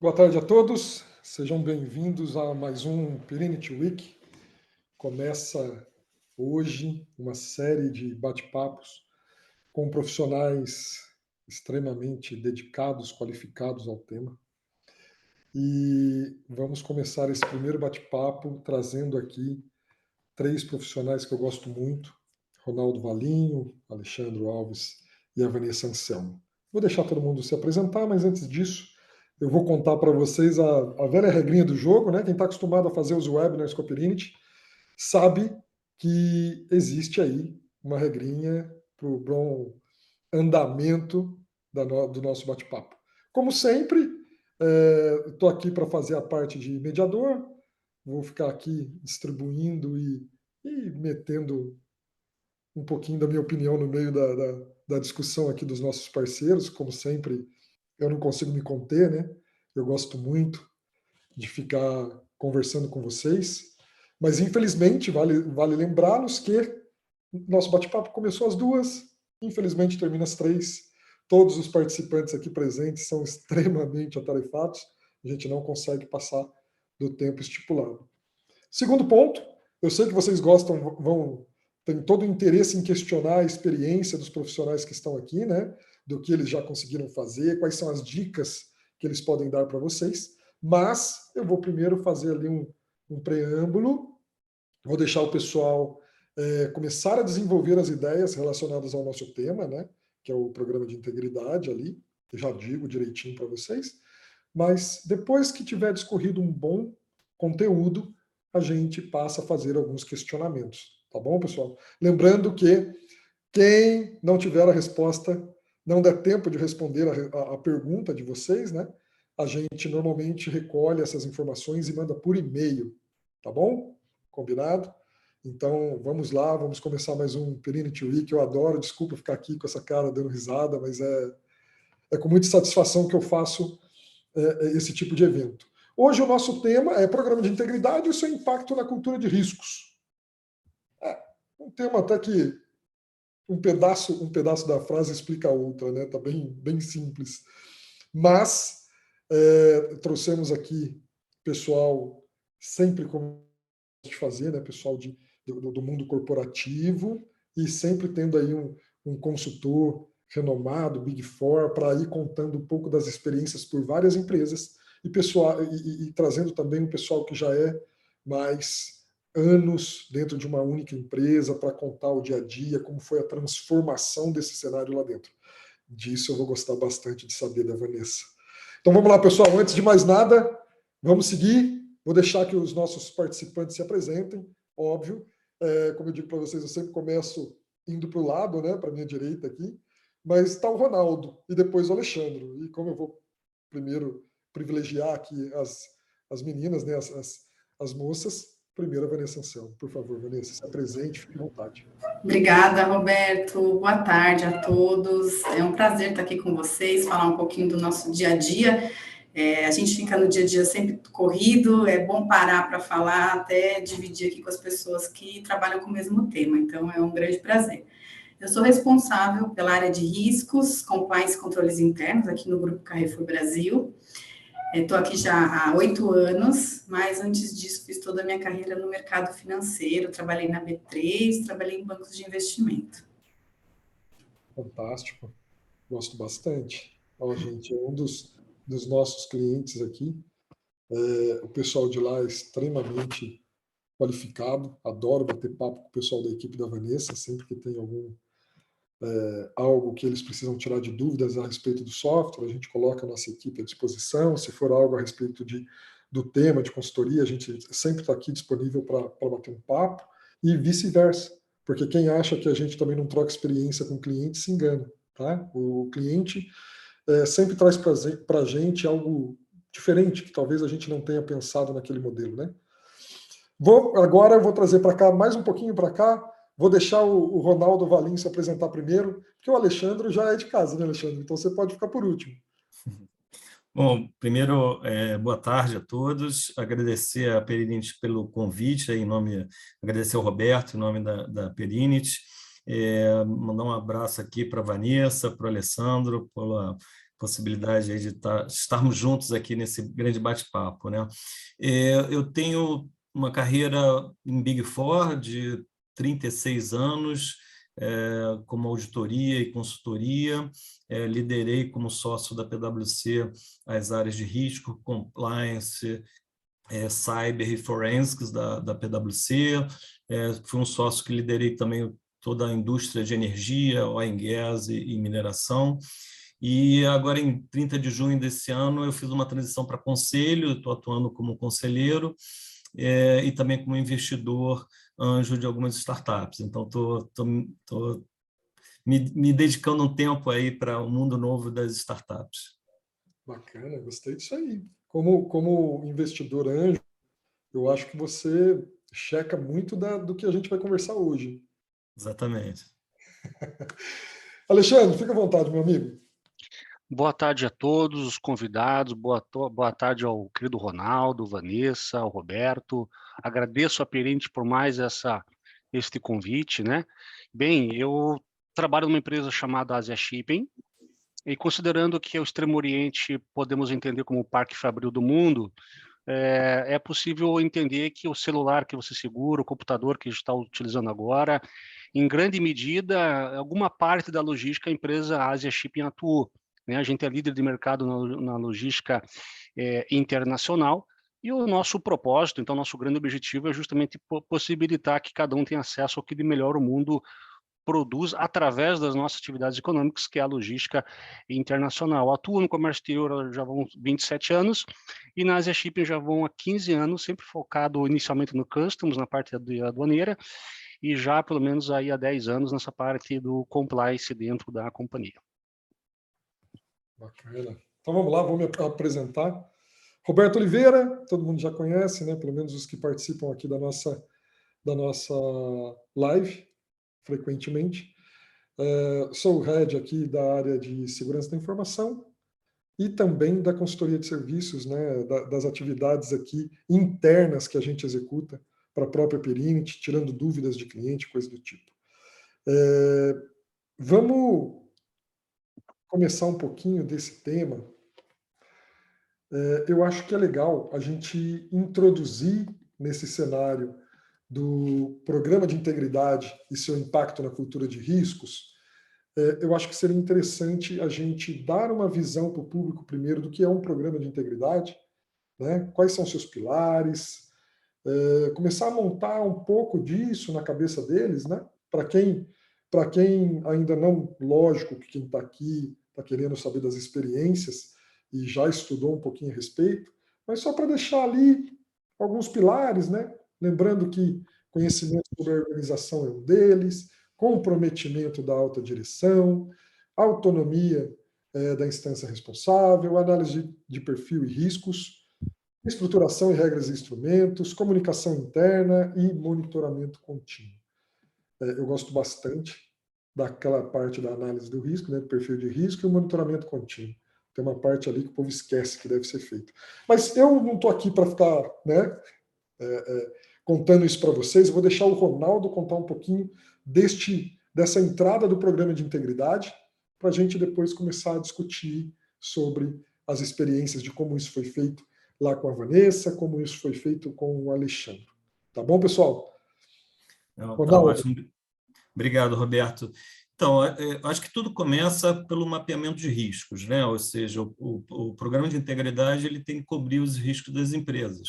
Boa tarde a todos, sejam bem-vindos a mais um Perenity Week. Começa hoje uma série de bate-papos com profissionais extremamente dedicados, qualificados ao tema. E vamos começar esse primeiro bate-papo trazendo aqui três profissionais que eu gosto muito: Ronaldo Valinho, Alexandre Alves e a Vanessa Anselmo. Vou deixar todo mundo se apresentar, mas antes disso, eu vou contar para vocês a velha regrinha do jogo, né? Quem está acostumado a fazer os webinars com a Perenity sabe que existe aí uma regrinha para o bom andamento do nosso bate-papo. Como sempre, estou aqui para fazer a parte de mediador, vou ficar aqui distribuindo e metendo um pouquinho da minha opinião no meio da discussão aqui dos nossos parceiros. Como sempre, eu não consigo me conter, né? Eu gosto muito de ficar conversando com vocês, mas infelizmente vale lembrá-los que nosso bate-papo começou às 2h, infelizmente termina às 3h. Todos os participantes aqui presentes são extremamente atarefados, a gente não consegue passar do tempo estipulado. Segundo ponto, eu sei que vocês têm todo o interesse em questionar a experiência dos profissionais que estão aqui, né? Do que eles já conseguiram fazer, quais são as dicas que eles podem dar para vocês. Mas eu vou primeiro fazer ali um preâmbulo, vou deixar o pessoal começar a desenvolver as ideias relacionadas ao nosso tema, né? Que é o programa de integridade ali, eu já digo direitinho para vocês. Mas depois que tiver discorrido um bom conteúdo, a gente passa a fazer alguns questionamentos. Tá bom, pessoal? Lembrando que quem não tiver a resposta, não der tempo de responder a pergunta de vocês, né? A gente normalmente recolhe essas informações e manda por e-mail. Tá bom? Combinado? Então, vamos lá, vamos começar mais um Perenity Week. Eu adoro, desculpa ficar aqui com essa cara dando risada, mas é com muita satisfação que eu faço esse tipo de evento. Hoje o nosso tema é programa de integridade e o seu impacto na cultura de riscos. Um tema até que um pedaço da frase explica a outra, né? Tá bem simples. Mas trouxemos aqui pessoal sempre como de fazer, né? Pessoal do mundo corporativo e sempre tendo aí um consultor renomado, Big Four, para ir contando um pouco das experiências por várias empresas e trazendo também um pessoal que já é mais anos dentro de uma única empresa para contar o dia a dia, como foi a transformação desse cenário lá dentro. Disso eu vou gostar bastante de saber da Vanessa. Então vamos lá, pessoal. Antes de mais nada, vamos seguir. Vou deixar que os nossos participantes se apresentem, óbvio. Como eu digo para vocês, eu sempre começo indo para o lado, né, para a minha direita aqui, mas está o Ronaldo e depois o Alexandre. E como eu vou primeiro privilegiar aqui as meninas, né, as moças, primeiro a Vanessa Anselmo. Por favor, Vanessa, se apresente, fique à vontade. Obrigada, Roberto. Boa tarde a todos. É um prazer estar aqui com vocês, falar um pouquinho do nosso dia a dia. A gente fica no dia a dia sempre corrido, é bom parar para falar, até dividir aqui com as pessoas que trabalham com o mesmo tema, então é um grande prazer. Eu sou responsável pela área de riscos, compliance e controles internos aqui no Grupo Carrefour Brasil. Estou aqui já há 8 anos, mas antes disso fiz toda a minha carreira no mercado financeiro, trabalhei na B3, trabalhei em bancos de investimento. Fantástico, gosto bastante. Ó, gente, é um dos nossos clientes aqui. O pessoal de lá é extremamente qualificado, adoro bater papo com o pessoal da equipe da Vanessa, sempre que tem algo que eles precisam tirar de dúvidas a respeito do software, a gente coloca a nossa equipe à disposição. Se for algo a respeito do tema de consultoria, a gente sempre está aqui disponível para bater um papo, e vice-versa, porque quem acha que a gente também não troca experiência com o cliente se engana. Tá? O cliente sempre traz para a gente algo diferente, que talvez a gente não tenha pensado naquele modelo, né? Agora eu vou trazer para cá, mais um pouquinho para cá, vou deixar o Ronaldo Valinho se apresentar primeiro, porque o Alexandre já é de casa, né, Alexandre? Então você pode ficar por último. Bom, primeiro, boa tarde a todos, agradecer a Perenity pelo convite, agradecer ao Roberto em nome da Perenity, mandar um abraço aqui para a Vanessa, para o Alessandro, pela possibilidade aí de estarmos juntos aqui nesse grande bate-papo, né? Eu tenho uma carreira em Big Four de 36 anos, como auditoria e consultoria, liderei como sócio da PwC as áreas de risco, compliance, cyber e forensics da PwC, fui um sócio que liderei também toda a indústria de energia, oil and gas e mineração, e agora em 30 de junho desse ano eu fiz uma transição para conselho, estou atuando como conselheiro e também como investidor anjo de algumas startups, então estou me dedicando um tempo aí para o mundo novo das startups. Bacana, gostei disso aí. Como investidor anjo, eu acho que você checa muito do que a gente vai conversar hoje. Exatamente. Alexandre, fica à vontade, meu amigo. Boa tarde a todos os convidados, boa tarde ao querido Ronaldo, Vanessa, ao Roberto. Agradeço a Perente por mais este convite, né? Bem, eu trabalho numa empresa chamada Asia Shipping, e considerando que o Extremo Oriente podemos entender como o Parque Fabril do mundo, é possível entender que o celular que você segura, o computador que está utilizando agora, em grande medida, alguma parte da logística a empresa Asia Shipping atuou. Né? A gente é líder de mercado na logística internacional, e o nosso propósito, então, nosso grande objetivo é justamente possibilitar que cada um tenha acesso ao que de melhor o mundo produz através das nossas atividades econômicas, que é a logística internacional. Atuo no comércio exterior já vão 27 anos, e na Asia Shipping já vão há 15 anos, sempre focado inicialmente no customs, na parte aduaneira, e já pelo menos aí há 10 anos nessa parte do compliance dentro da companhia. Bacana. Então vamos lá, vou me apresentar. Roberto Oliveira, todo mundo já conhece, né? Pelo menos os que participam aqui da nossa live, frequentemente. Sou o head aqui da área de segurança da informação e também da consultoria de serviços, né? Das atividades aqui internas que a gente executa para a própria Perinity, tirando dúvidas de cliente, coisa do tipo. Vamos começar um pouquinho desse tema. Eu acho que é legal a gente introduzir nesse cenário do programa de integridade e seu impacto na cultura de riscos. Eu acho que seria interessante a gente dar uma visão para o público primeiro do que é um programa de integridade, né? Quais são seus pilares, começar a montar um pouco disso na cabeça deles, né? Para quem ainda não, lógico que quem está aqui está querendo saber das experiências e já estudou um pouquinho a respeito, mas só para deixar ali alguns pilares, né? Lembrando que conhecimento sobre a organização é um deles, comprometimento da alta direção, autonomia da instância responsável, análise de perfil e riscos, estruturação e regras e instrumentos, comunicação interna e monitoramento contínuo. Eu gosto bastante daquela parte da análise do risco, né, do perfil de risco e o monitoramento contínuo. Tem uma parte ali que o povo esquece que deve ser feito. Mas eu não estou aqui para ficar, né, contando isso para vocês. Eu vou deixar o Ronaldo contar um pouquinho dessa entrada do programa de integridade, para a gente depois começar a discutir sobre as experiências de como isso foi feito lá com a Vanessa, como isso foi feito com o Alexandre. Tá bom, pessoal? Não, tá ótimo. Obrigado, Roberto. Então, acho que tudo começa pelo mapeamento de riscos, né? Ou seja, o programa de integridade ele tem que cobrir os riscos das empresas.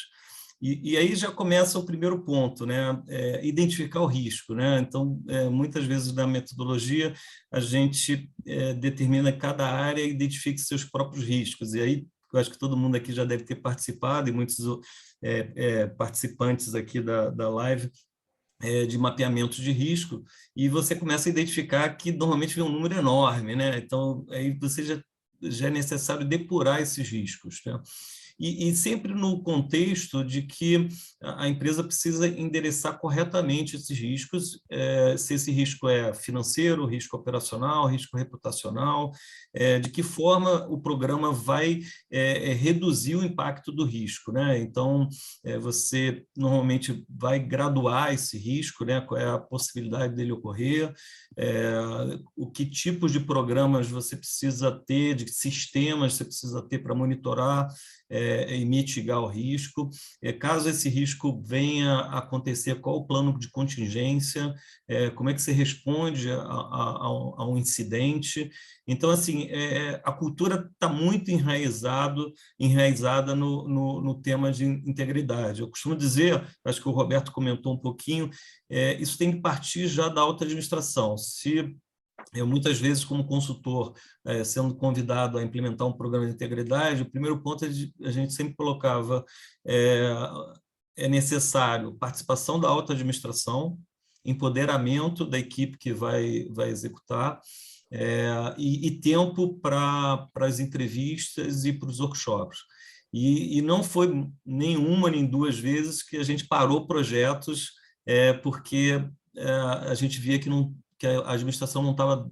E aí já começa o primeiro ponto, né? Identificar o risco, né? Então, muitas vezes na metodologia a gente determina cada área e identifica seus próprios riscos. E aí eu acho que todo mundo aqui já deve ter participado, e muitos participantes aqui da live, de mapeamento de risco, e você começa a identificar que normalmente vem um número enorme, né? Então, aí você já é necessário depurar esses riscos, né? e sempre no contexto de que a empresa precisa endereçar corretamente esses riscos, se esse risco é financeiro, risco operacional, risco reputacional, de que forma o programa vai reduzir o impacto do risco, né? Então, você normalmente vai graduar esse risco, né? Qual é a possibilidade dele ocorrer, o que tipos de programas você precisa ter, de sistemas você precisa ter para monitorar e mitigar o risco. Caso esse risco venha a acontecer, qual o plano de contingência, como é que você responde a um incidente. Então, assim, a cultura está muito enraizada no tema de integridade. Eu costumo dizer, acho que o Roberto comentou um pouquinho, isso tem que partir já da alta administração. Se eu, muitas vezes, como consultor, sendo convidado a implementar um programa de integridade, o primeiro ponto a gente sempre colocava é necessário participação da alta administração, empoderamento da equipe que vai executar, e tempo para as entrevistas e para os workshops. E não foi nenhuma nem duas vezes que a gente parou projetos porque a gente via que a administração não estava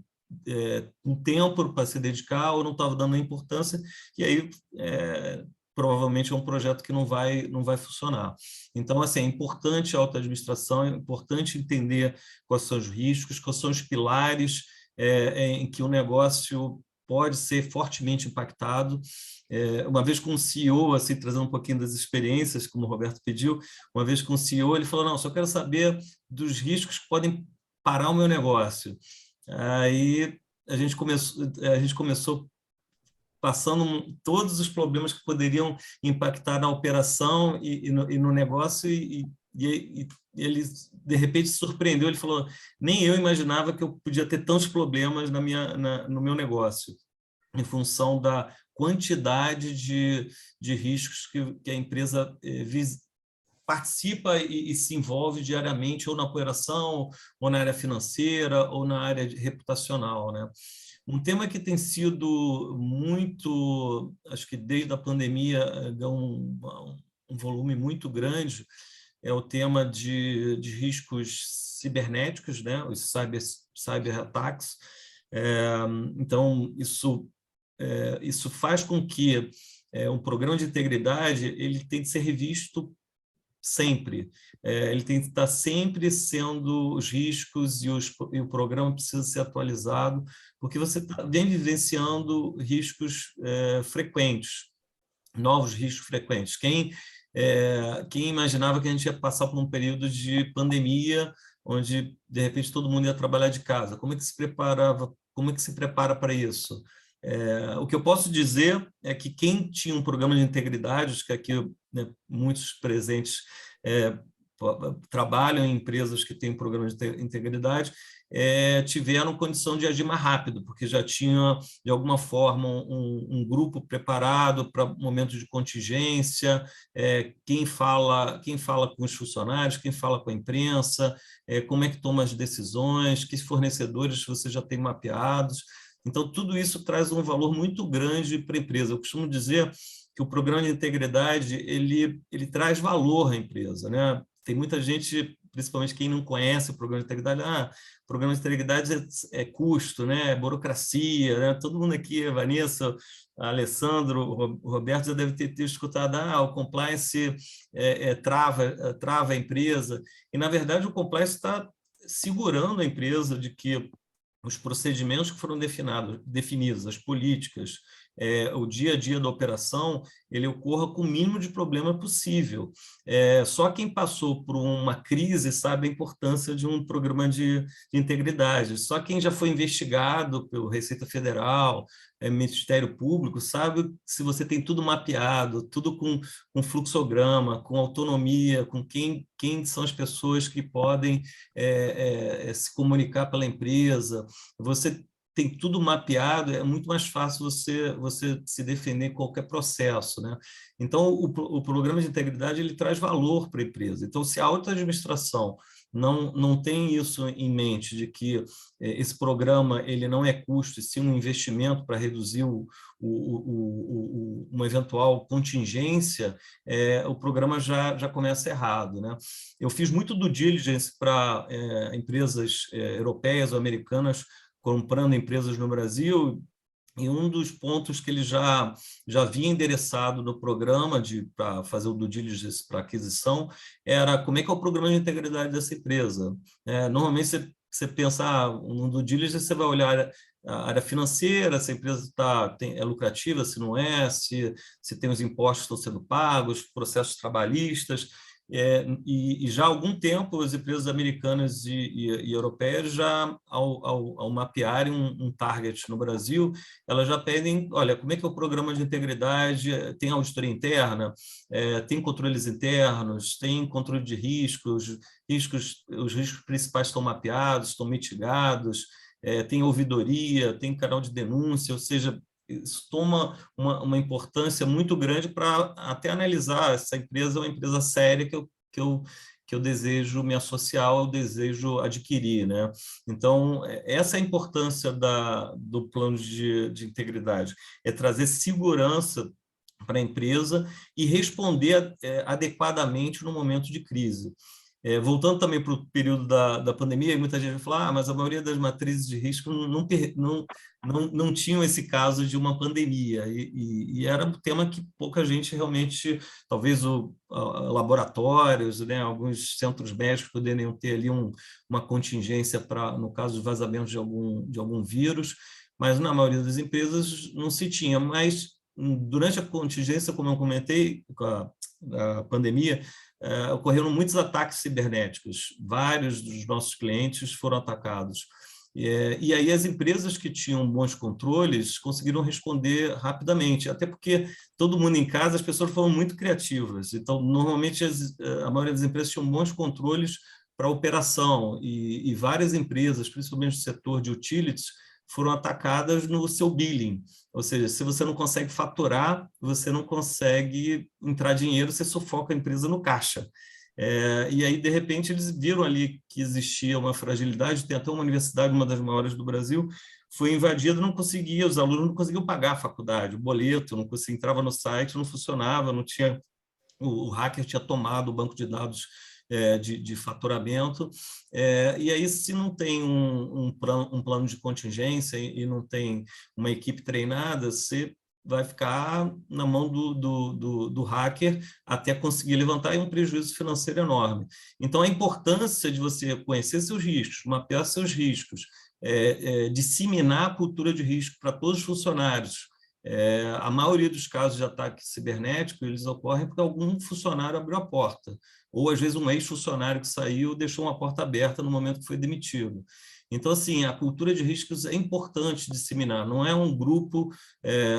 com tempo para se dedicar ou não estava dando a importância, e aí provavelmente é um projeto que não vai funcionar. Então, assim, é importante a alta administração, é importante entender quais são os riscos, quais são os pilares em que o negócio pode ser fortemente impactado. Uma vez com o CEO, assim, trazendo um pouquinho das experiências, como o Roberto pediu, uma vez com o CEO, ele falou, não, só quero saber dos riscos que podem parar o meu negócio. Aí a gente começou passando todos os problemas que poderiam impactar na operação e no negócio, e ele, de repente, se surpreendeu, ele falou, nem eu imaginava que eu podia ter tantos problemas no meu negócio, em função da quantidade de riscos que a empresa participa e se envolve diariamente, ou na operação, ou na área financeira, ou na área reputacional, né? Um tema que tem sido muito, acho que desde a pandemia, deu um volume muito grande, é o tema de riscos cibernéticos, né? Os cyberataques. Então, isso faz com que um programa de integridade ele tem que ser revisto sempre. Ele tem que estar sempre sendo os riscos e o programa precisa ser atualizado, porque você vem vivenciando riscos frequentes, novos riscos frequentes. Quem imaginava que a gente ia passar por um período de pandemia, onde, de repente, todo mundo ia trabalhar de casa? Como é que se prepara para isso? O que eu posso dizer é que quem tinha um programa de integridade, acho que aqui, né, muitos presentes trabalham em empresas que têm um programa de integridade, tiveram condição de agir mais rápido, porque já tinha, de alguma forma, um grupo preparado para momentos de contingência, quem fala com os funcionários, quem fala com a imprensa, como é que toma as decisões, que fornecedores você já tem mapeados. Então, tudo isso traz um valor muito grande para a empresa. Eu costumo dizer que o programa de integridade ele traz valor à empresa, né? Tem muita gente, principalmente quem não conhece o programa de integridade, o programa de integridade é custo, né? É burocracia, né? Todo mundo aqui, a Vanessa, a Alessandro, o Roberto já deve ter escutado, o compliance trava a empresa. E, na verdade, o compliance está segurando a empresa de que os procedimentos que foram definidos, as políticas, o dia a dia da operação, ele ocorra com o mínimo de problema possível. Só quem passou por uma crise sabe a importância de um programa de integridade. Só quem já foi investigado pelo Receita Federal, Ministério Público, sabe se você tem tudo mapeado, tudo com fluxograma, com autonomia, com quem são as pessoas que podem se comunicar pela empresa. Você tem tudo mapeado, é muito mais fácil você se defender em qualquer processo, né? Então, o programa de integridade ele traz valor para a empresa. Então, se a alta administração não tem isso em mente, de que esse programa ele não é custo, e sim um investimento para reduzir o uma eventual contingência, o programa já começa errado, né? Eu fiz muito due diligence para empresas europeias ou americanas comprando empresas no Brasil, e um dos pontos que ele já havia endereçado no programa para fazer o due diligence para aquisição era como é que é o programa de integridade dessa empresa. Normalmente você pensa, no due diligence você vai olhar a área financeira, se a empresa é lucrativa, se não é, se tem os impostos que estão sendo pagos, processos trabalhistas. E já há algum tempo as empresas americanas e europeias já, ao mapearem um target no Brasil, elas já pedem, olha, como é que é o programa de integridade, tem auditoria interna, tem controles internos, tem controle de riscos, os riscos principais estão mapeados, estão mitigados, tem ouvidoria, tem canal de denúncia, ou seja, isso toma uma importância muito grande para até analisar essa empresa é uma empresa séria que eu desejo me associar, eu desejo adquirir, né? Então, essa é a importância do plano de integridade, é trazer segurança para a empresa e responder adequadamente no momento de crise. Voltando também para o período da pandemia, muita gente vai falar, mas a maioria das matrizes de risco não tinham esse caso de uma pandemia, e era um tema que pouca gente realmente, talvez laboratórios, né, alguns centros médicos poderiam ter ali uma contingência no caso de vazamento de algum vírus, mas na maioria das empresas não se tinha. Mas durante a contingência, como eu comentei, com a pandemia, ocorreram muitos ataques cibernéticos, vários dos nossos clientes foram atacados. E aí as empresas que tinham bons controles conseguiram responder rapidamente, até porque todo mundo em casa, as pessoas foram muito criativas, então normalmente a maioria das empresas tinham bons controles para a operação, e várias empresas, principalmente no setor de utilities, foram atacadas no seu billing, ou seja, se você não consegue faturar, você não consegue entrar dinheiro, você sufoca a empresa no caixa. E aí, de repente, eles viram ali que existia uma fragilidade, tem até uma universidade, uma das maiores do Brasil, foi invadida, não conseguia, os alunos não conseguiam pagar a faculdade, o boleto, não conseguia, entrava no site, não funcionava, não tinha, o hacker tinha tomado o banco de dados de faturamento, e aí se não tem um plano de contingência e não tem uma equipe treinada, você vai ficar na mão do hacker até conseguir levantar, e um prejuízo financeiro enorme. Então, a importância de você conhecer seus riscos, mapear seus riscos, disseminar a cultura de risco para todos os funcionários. A maioria dos casos de ataque cibernético, eles ocorrem porque algum funcionário abriu a porta, ou às vezes um ex-funcionário que saiu deixou uma porta aberta no momento que foi demitido. Então, assim, a cultura de riscos é importante disseminar, não é um grupo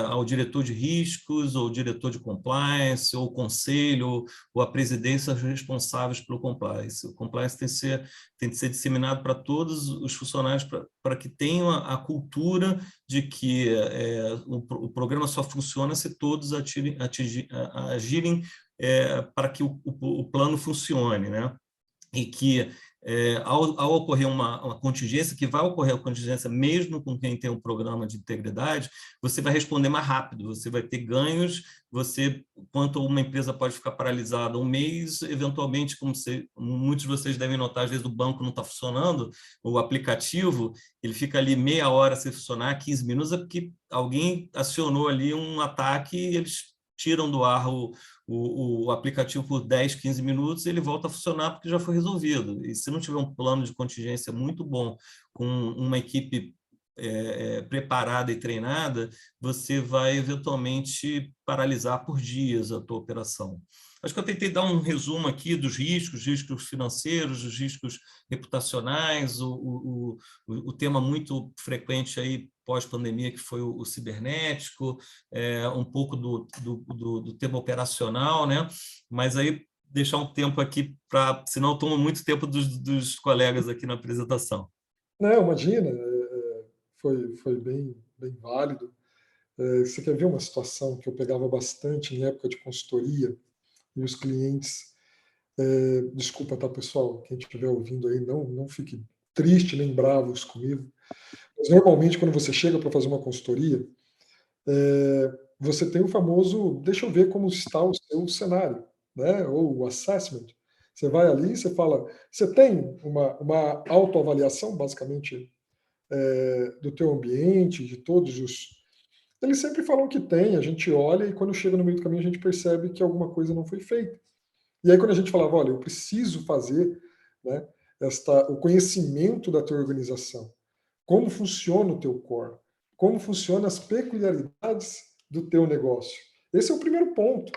ao diretor de riscos, ou diretor de compliance, ou conselho, ou a presidência responsáveis pelo compliance. O compliance tem que ser disseminado para todos os funcionários para que tenham a cultura de que o programa só funciona se todos agirem para que o plano funcione, né? E que ao ocorrer uma contingência, que vai ocorrer a contingência mesmo com quem tem um programa de integridade, você vai responder mais rápido, você vai ter ganhos, enquanto uma empresa pode ficar paralisada um mês, eventualmente, muitos de vocês devem notar, às vezes o banco não está funcionando, o aplicativo, ele fica ali meia hora sem funcionar, 15 minutos, é porque alguém acionou ali um ataque e eles tiram do ar o aplicativo por 10, 15 minutos, ele volta a funcionar porque já foi resolvido. E se não tiver um plano de contingência muito bom, com uma equipe preparada e treinada, você vai eventualmente paralisar por dias a tua operação. Acho que eu tentei dar um resumo aqui dos riscos financeiros, os riscos reputacionais, o tema muito frequente aí pós-pandemia, que foi o cibernético, um pouco do tema operacional, né? Mas aí deixar um tempo aqui, senão eu tomo muito tempo dos colegas aqui na apresentação. Não, imagina, foi bem válido. Você quer ver uma situação que eu pegava bastante em época de consultoria, e os clientes, desculpa, tá, pessoal, quem estiver ouvindo aí, não fique triste nem bravos comigo, mas normalmente quando você chega para fazer uma consultoria, você tem o famoso, deixa eu ver como está o seu cenário, né? Ou o assessment. Você vai ali e você fala, você tem uma autoavaliação, basicamente, do teu ambiente, de todos os... Eles sempre falam que tem, a gente olha e quando chega no meio do caminho a gente percebe que alguma coisa não foi feita. E aí quando a gente falava, olha, eu preciso fazer, né, o conhecimento da tua organização, como funciona o teu core, como funcionam as peculiaridades do teu negócio. Esse é o primeiro ponto,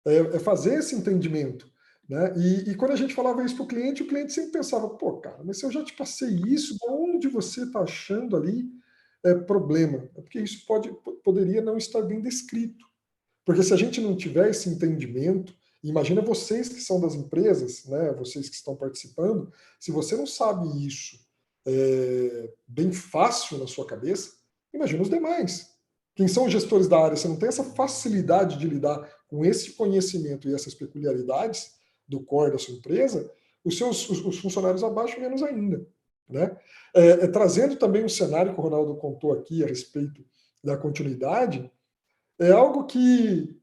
é fazer esse entendimento. Né? E quando a gente falava isso para o cliente sempre pensava, pô, cara, mas se eu já te passei isso, onde você está achando ali problema? É porque isso poderia não estar bem descrito. Porque se a gente não tiver esse entendimento, imagina vocês que são das empresas, né, vocês que estão participando, se você não sabe isso bem fácil na sua cabeça, imagina os demais. Quem são os gestores da área, você não tem essa facilidade de lidar com esse conhecimento e essas peculiaridades do core da sua empresa, os funcionários abaixo menos ainda. Né? Trazendo também um cenário que o Ronaldo contou aqui a respeito da continuidade, é algo que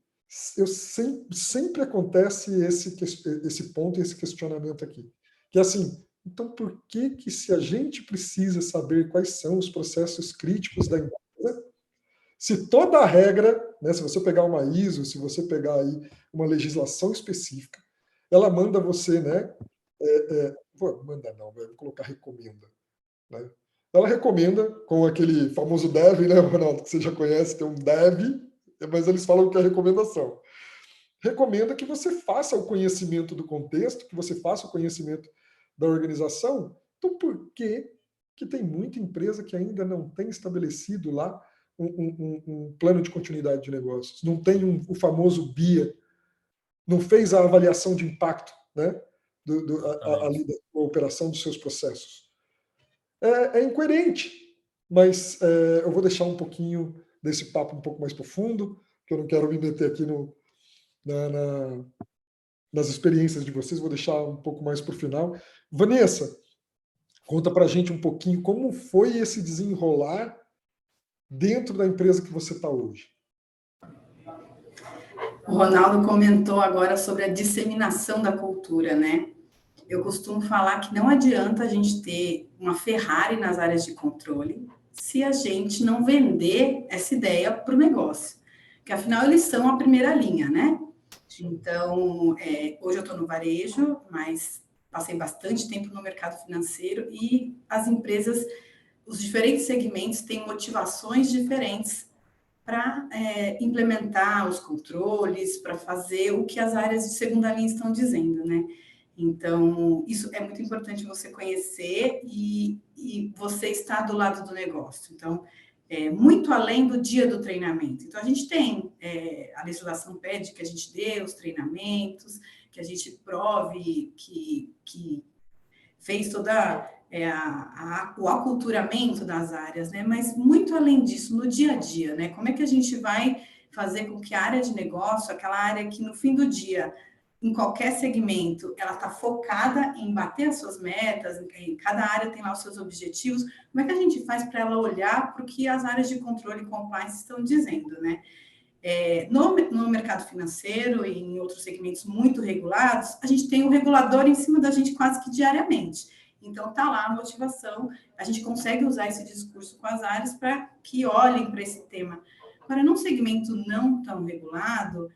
sempre acontece esse ponto e esse questionamento aqui. Que é assim, então por que se a gente precisa saber quais são os processos críticos da empresa, se toda a regra, né, se você pegar uma ISO, se você pegar aí uma legislação específica, ela manda você, né, manda não, vou colocar recomenda, né? Ela recomenda com aquele famoso dev, né, Ronaldo, que você já conhece, tem um dev, mas eles falam que é recomendação. Recomenda que você faça o conhecimento do contexto, que você faça o conhecimento da organização. Então, por que tem muita empresa que ainda não tem estabelecido lá um plano de continuidade de negócios? Não tem o famoso BIA, não fez a avaliação de impacto, né, ali da operação dos seus processos. É incoerente, mas eu vou deixar um pouquinho desse papo um pouco mais profundo, que eu não quero me meter aqui nas experiências de vocês, vou deixar um pouco mais para o final. Vanessa, conta para a gente um pouquinho como foi esse desenrolar dentro da empresa que você está hoje. O Ronaldo comentou agora sobre a disseminação da cultura, né? Eu costumo falar que não adianta a gente ter uma Ferrari nas áreas de controle se a gente não vender essa ideia para o negócio. Porque, afinal, eles são a primeira linha, né? Então, hoje eu estou no varejo, mas passei bastante tempo no mercado financeiro e as empresas, os diferentes segmentos têm motivações diferentes para implementar os controles, para fazer o que as áreas de segunda linha estão dizendo, né? Então, isso é muito importante você conhecer e você estar do lado do negócio. Então, muito além do dia do treinamento. Então, a gente tem, a legislação pede que a gente dê os treinamentos, que a gente prove que fez toda o aculturamento das áreas, né? Mas muito além disso, no dia a dia, né? Como é que a gente vai fazer com que a área de negócio, aquela área que no fim do dia, em qualquer segmento, ela está focada em bater as suas metas, em cada área tem lá os seus objetivos, como é que a gente faz para ela olhar para o que as áreas de controle e compliance estão dizendo, né? No mercado financeiro e em outros segmentos muito regulados, a gente tem o regulador em cima da gente quase que diariamente. Então, está lá a motivação, a gente consegue usar esse discurso com as áreas para que olhem para esse tema. Agora, num segmento não tão regulado,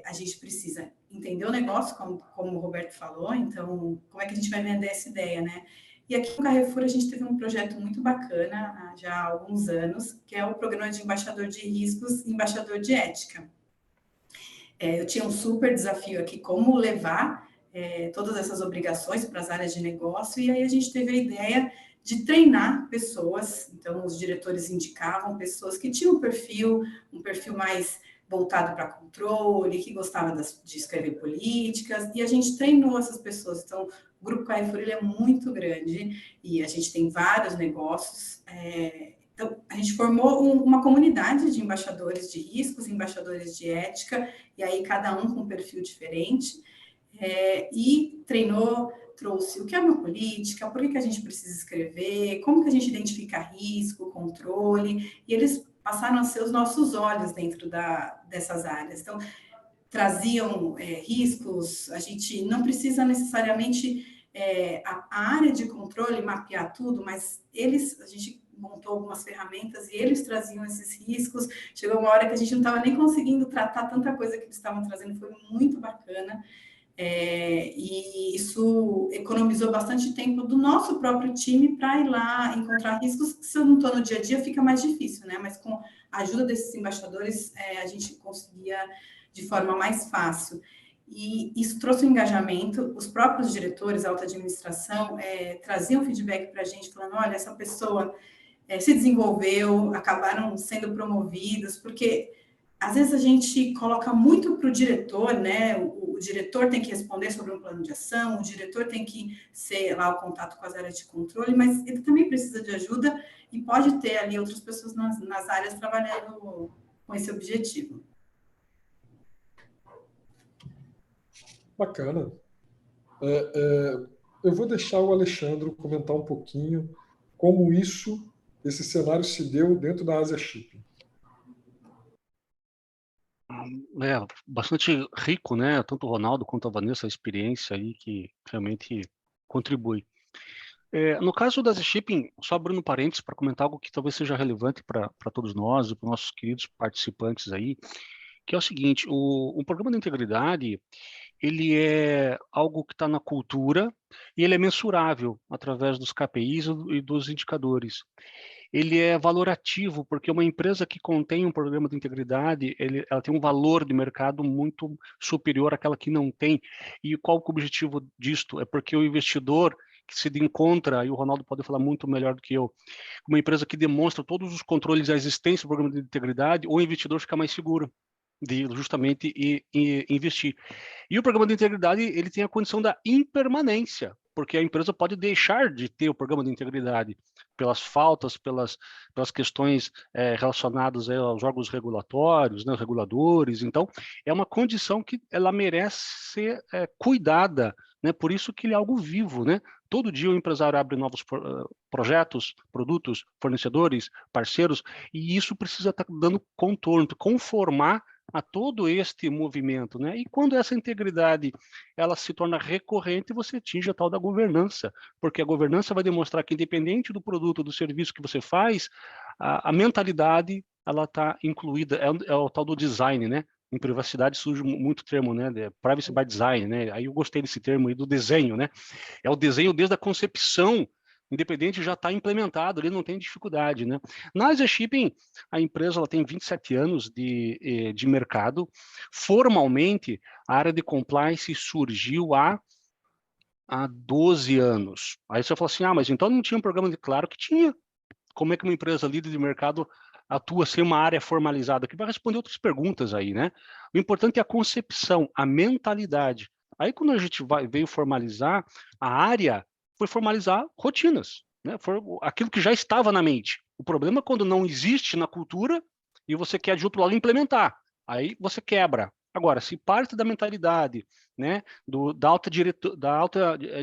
a gente precisa entender o negócio, como o Roberto falou, então, como é que a gente vai vender essa ideia, né? E aqui no Carrefour a gente teve um projeto muito bacana, já há alguns anos, que é o programa de embaixador de riscos e embaixador de ética. Eu tinha um super desafio aqui, como levar todas essas obrigações para as áreas de negócio, e aí a gente teve a ideia de treinar pessoas, então os diretores indicavam pessoas que tinham um perfil mais voltado para controle, que gostava de escrever políticas, e a gente treinou essas pessoas. Então, o Grupo Carrefour ele é muito grande, e a gente tem vários negócios, então, a gente formou uma comunidade de embaixadores de riscos, embaixadores de ética, e aí cada um com um perfil diferente, e treinou, trouxe o que é uma política, por que a gente precisa escrever, como que a gente identifica risco, controle, e eles passaram a ser os nossos olhos dentro dessas áreas. Então, traziam riscos, a gente não precisa necessariamente a área de controle mapear tudo, mas a gente montou algumas ferramentas e eles traziam esses riscos. Chegou uma hora que a gente não estava nem conseguindo tratar tanta coisa que eles estavam trazendo, foi muito bacana. E isso economizou bastante tempo do nosso próprio time para ir lá encontrar riscos, que se eu não estou no dia a dia fica mais difícil, né? Mas com a ajuda desses embaixadores, a gente conseguia de forma mais fácil. E isso trouxe um engajamento, os próprios diretores, a alta administração, traziam feedback para a gente, falando, olha, essa pessoa se desenvolveu, acabaram sendo promovidos, porque às vezes a gente coloca muito para o diretor, né? O diretor tem que responder sobre um plano de ação, o diretor tem que ser lá o contato com as áreas de controle, mas ele também precisa de ajuda e pode ter ali outras pessoas nas áreas trabalhando com esse objetivo. Bacana. Eu vou deixar o Alexandre comentar um pouquinho como esse cenário se deu dentro da Asia Shipping. Bastante rico, né? Tanto o Ronaldo quanto a Vanessa, a experiência aí que realmente contribui. No caso da Asia Shipping, só abrindo parênteses para comentar algo que talvez seja relevante para todos nós e para os nossos queridos participantes aí, que é o seguinte, o programa de integridade, ele é algo que está na cultura e ele é mensurável através dos KPIs e dos indicadores. Ele é valorativo, porque uma empresa que contém um programa de integridade, ela tem um valor de mercado muito superior àquela que não tem. E qual é o objetivo disto? É porque o investidor que se encontra, e o Ronaldo pode falar muito melhor do que eu, uma empresa que demonstra todos os controles da existência do programa de integridade, o investidor fica mais seguro de justamente investir. E o programa de integridade, ele tem a condição da impermanência, porque a empresa pode deixar de ter o programa de integridade pelas faltas, pelas questões relacionadas aos órgãos regulatórios, né, os reguladores. Então, é uma condição que ela merece ser cuidada, né? Por isso que ele é algo vivo, né? Todo dia o empresário abre novos projetos, produtos, fornecedores, parceiros, e isso precisa estar dando contorno, conformar a todo este movimento, né? E quando essa integridade ela se torna recorrente, você atinge a tal da governança, porque a governança vai demonstrar que, independente do produto, do serviço que você faz, a mentalidade ela está incluída, é o tal do design, né? Em privacidade surge muito termo, né? Privacy by design, né? Aí eu gostei desse termo aí do desenho, né? É o desenho desde a concepção, independente, já está implementado, ele não tem dificuldade, né? Na Asia Shipping, a empresa ela tem 27 anos de mercado. Formalmente, a área de compliance surgiu há 12 anos. Aí você fala assim, mas então não tinha um programa de... Claro que tinha. Como é que uma empresa líder de mercado atua sem uma área formalizada? Que vai responder outras perguntas aí, né? O importante é a concepção, a mentalidade. Aí quando a gente veio formalizar, a área foi formalizar rotinas, né? Foi aquilo que já estava na mente. O problema é quando não existe na cultura e você quer de outro lado implementar. Aí você quebra. Agora, se parte da mentalidade, né, da alta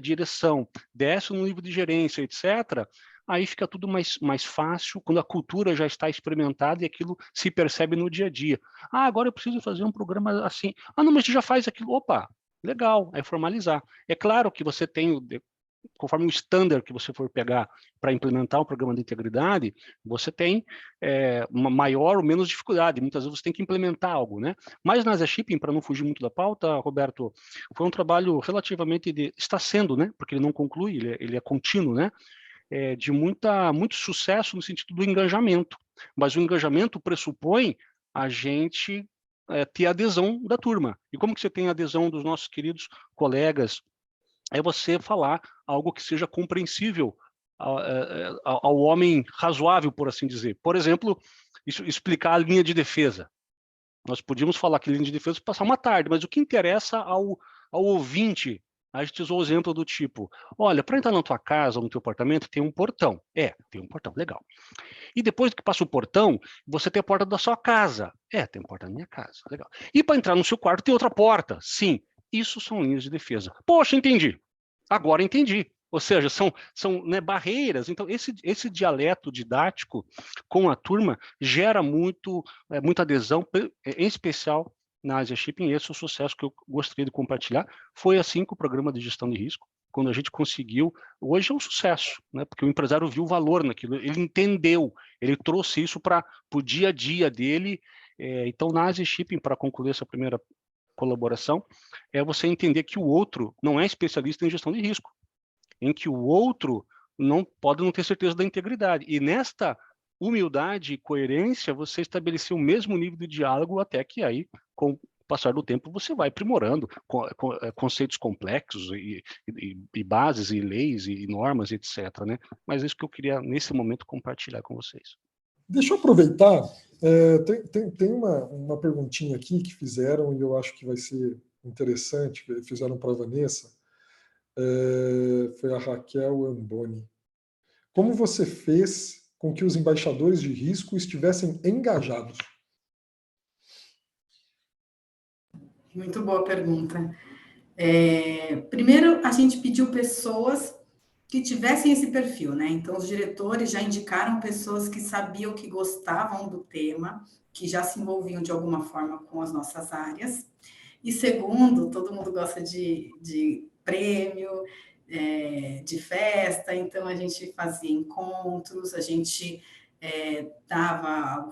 direção, desce no nível de gerência, etc., aí fica tudo mais fácil quando a cultura já está experimentada e aquilo se percebe no dia a dia. Agora eu preciso fazer um programa assim. Não, mas você já faz aquilo. Opa, legal, é formalizar. É claro que você tem, conforme o standard que você for pegar para implementar um programa de integridade, você tem uma maior ou menos dificuldade. Muitas vezes você tem que implementar algo, né? Mas na Asia Shipping, para não fugir muito da pauta, Roberto, foi um trabalho relativamente está sendo, né? Porque ele não conclui, ele é contínuo, né? De muito sucesso no sentido do engajamento. Mas o engajamento pressupõe a gente ter adesão da turma. E como que você tem a adesão dos nossos queridos colegas? É você falar algo que seja compreensível ao homem razoável, por assim dizer. Por exemplo, explicar a linha de defesa. Nós podíamos falar que linha de defesa passar uma tarde, mas o que interessa ao ouvinte, a gente usou o exemplo do tipo, olha, para entrar na tua casa ou no teu apartamento tem um portão. Tem um portão, legal. E depois que passa o portão, você tem a porta da sua casa. Tem a porta da minha casa, legal. E para entrar no seu quarto tem outra porta. Sim, isso são linhas de defesa. Poxa, entendi. Agora entendi. Ou seja, são né, barreiras. Então, esse dialeto didático com a turma gera muita adesão, em especial na Asia Shipping, e esse é o sucesso que eu gostaria de compartilhar. Foi assim com o programa de gestão de risco, quando a gente conseguiu, hoje é um sucesso, né? Porque o empresário viu o valor naquilo, ele entendeu, ele trouxe isso para o dia a dia dele. Então, na Asia Shipping, para concluir essa primeira colaboração, é você entender que o outro não é especialista em gestão de risco, em que o outro pode não ter certeza da integridade. E nesta humildade e coerência, você estabeleceu o mesmo nível de diálogo até que aí, com o passar do tempo, você vai aprimorando conceitos complexos e bases, e leis, e normas, etc. Né? Mas é isso que eu queria, nesse momento, compartilhar com vocês. Deixa eu aproveitar, tem uma perguntinha aqui que fizeram, e eu acho que vai ser interessante, que fizeram para a Vanessa, foi a Raquel Amboni. Como você fez com que os embaixadores de risco estivessem engajados? Muito boa pergunta. Primeiro, a gente pediu pessoas que tivessem esse perfil, né? Então, os diretores já indicaram pessoas que sabiam, que gostavam do tema, que já se envolviam de alguma forma com as nossas áreas. E segundo, todo mundo gosta de prêmio, de festa, então a gente fazia encontros, a gente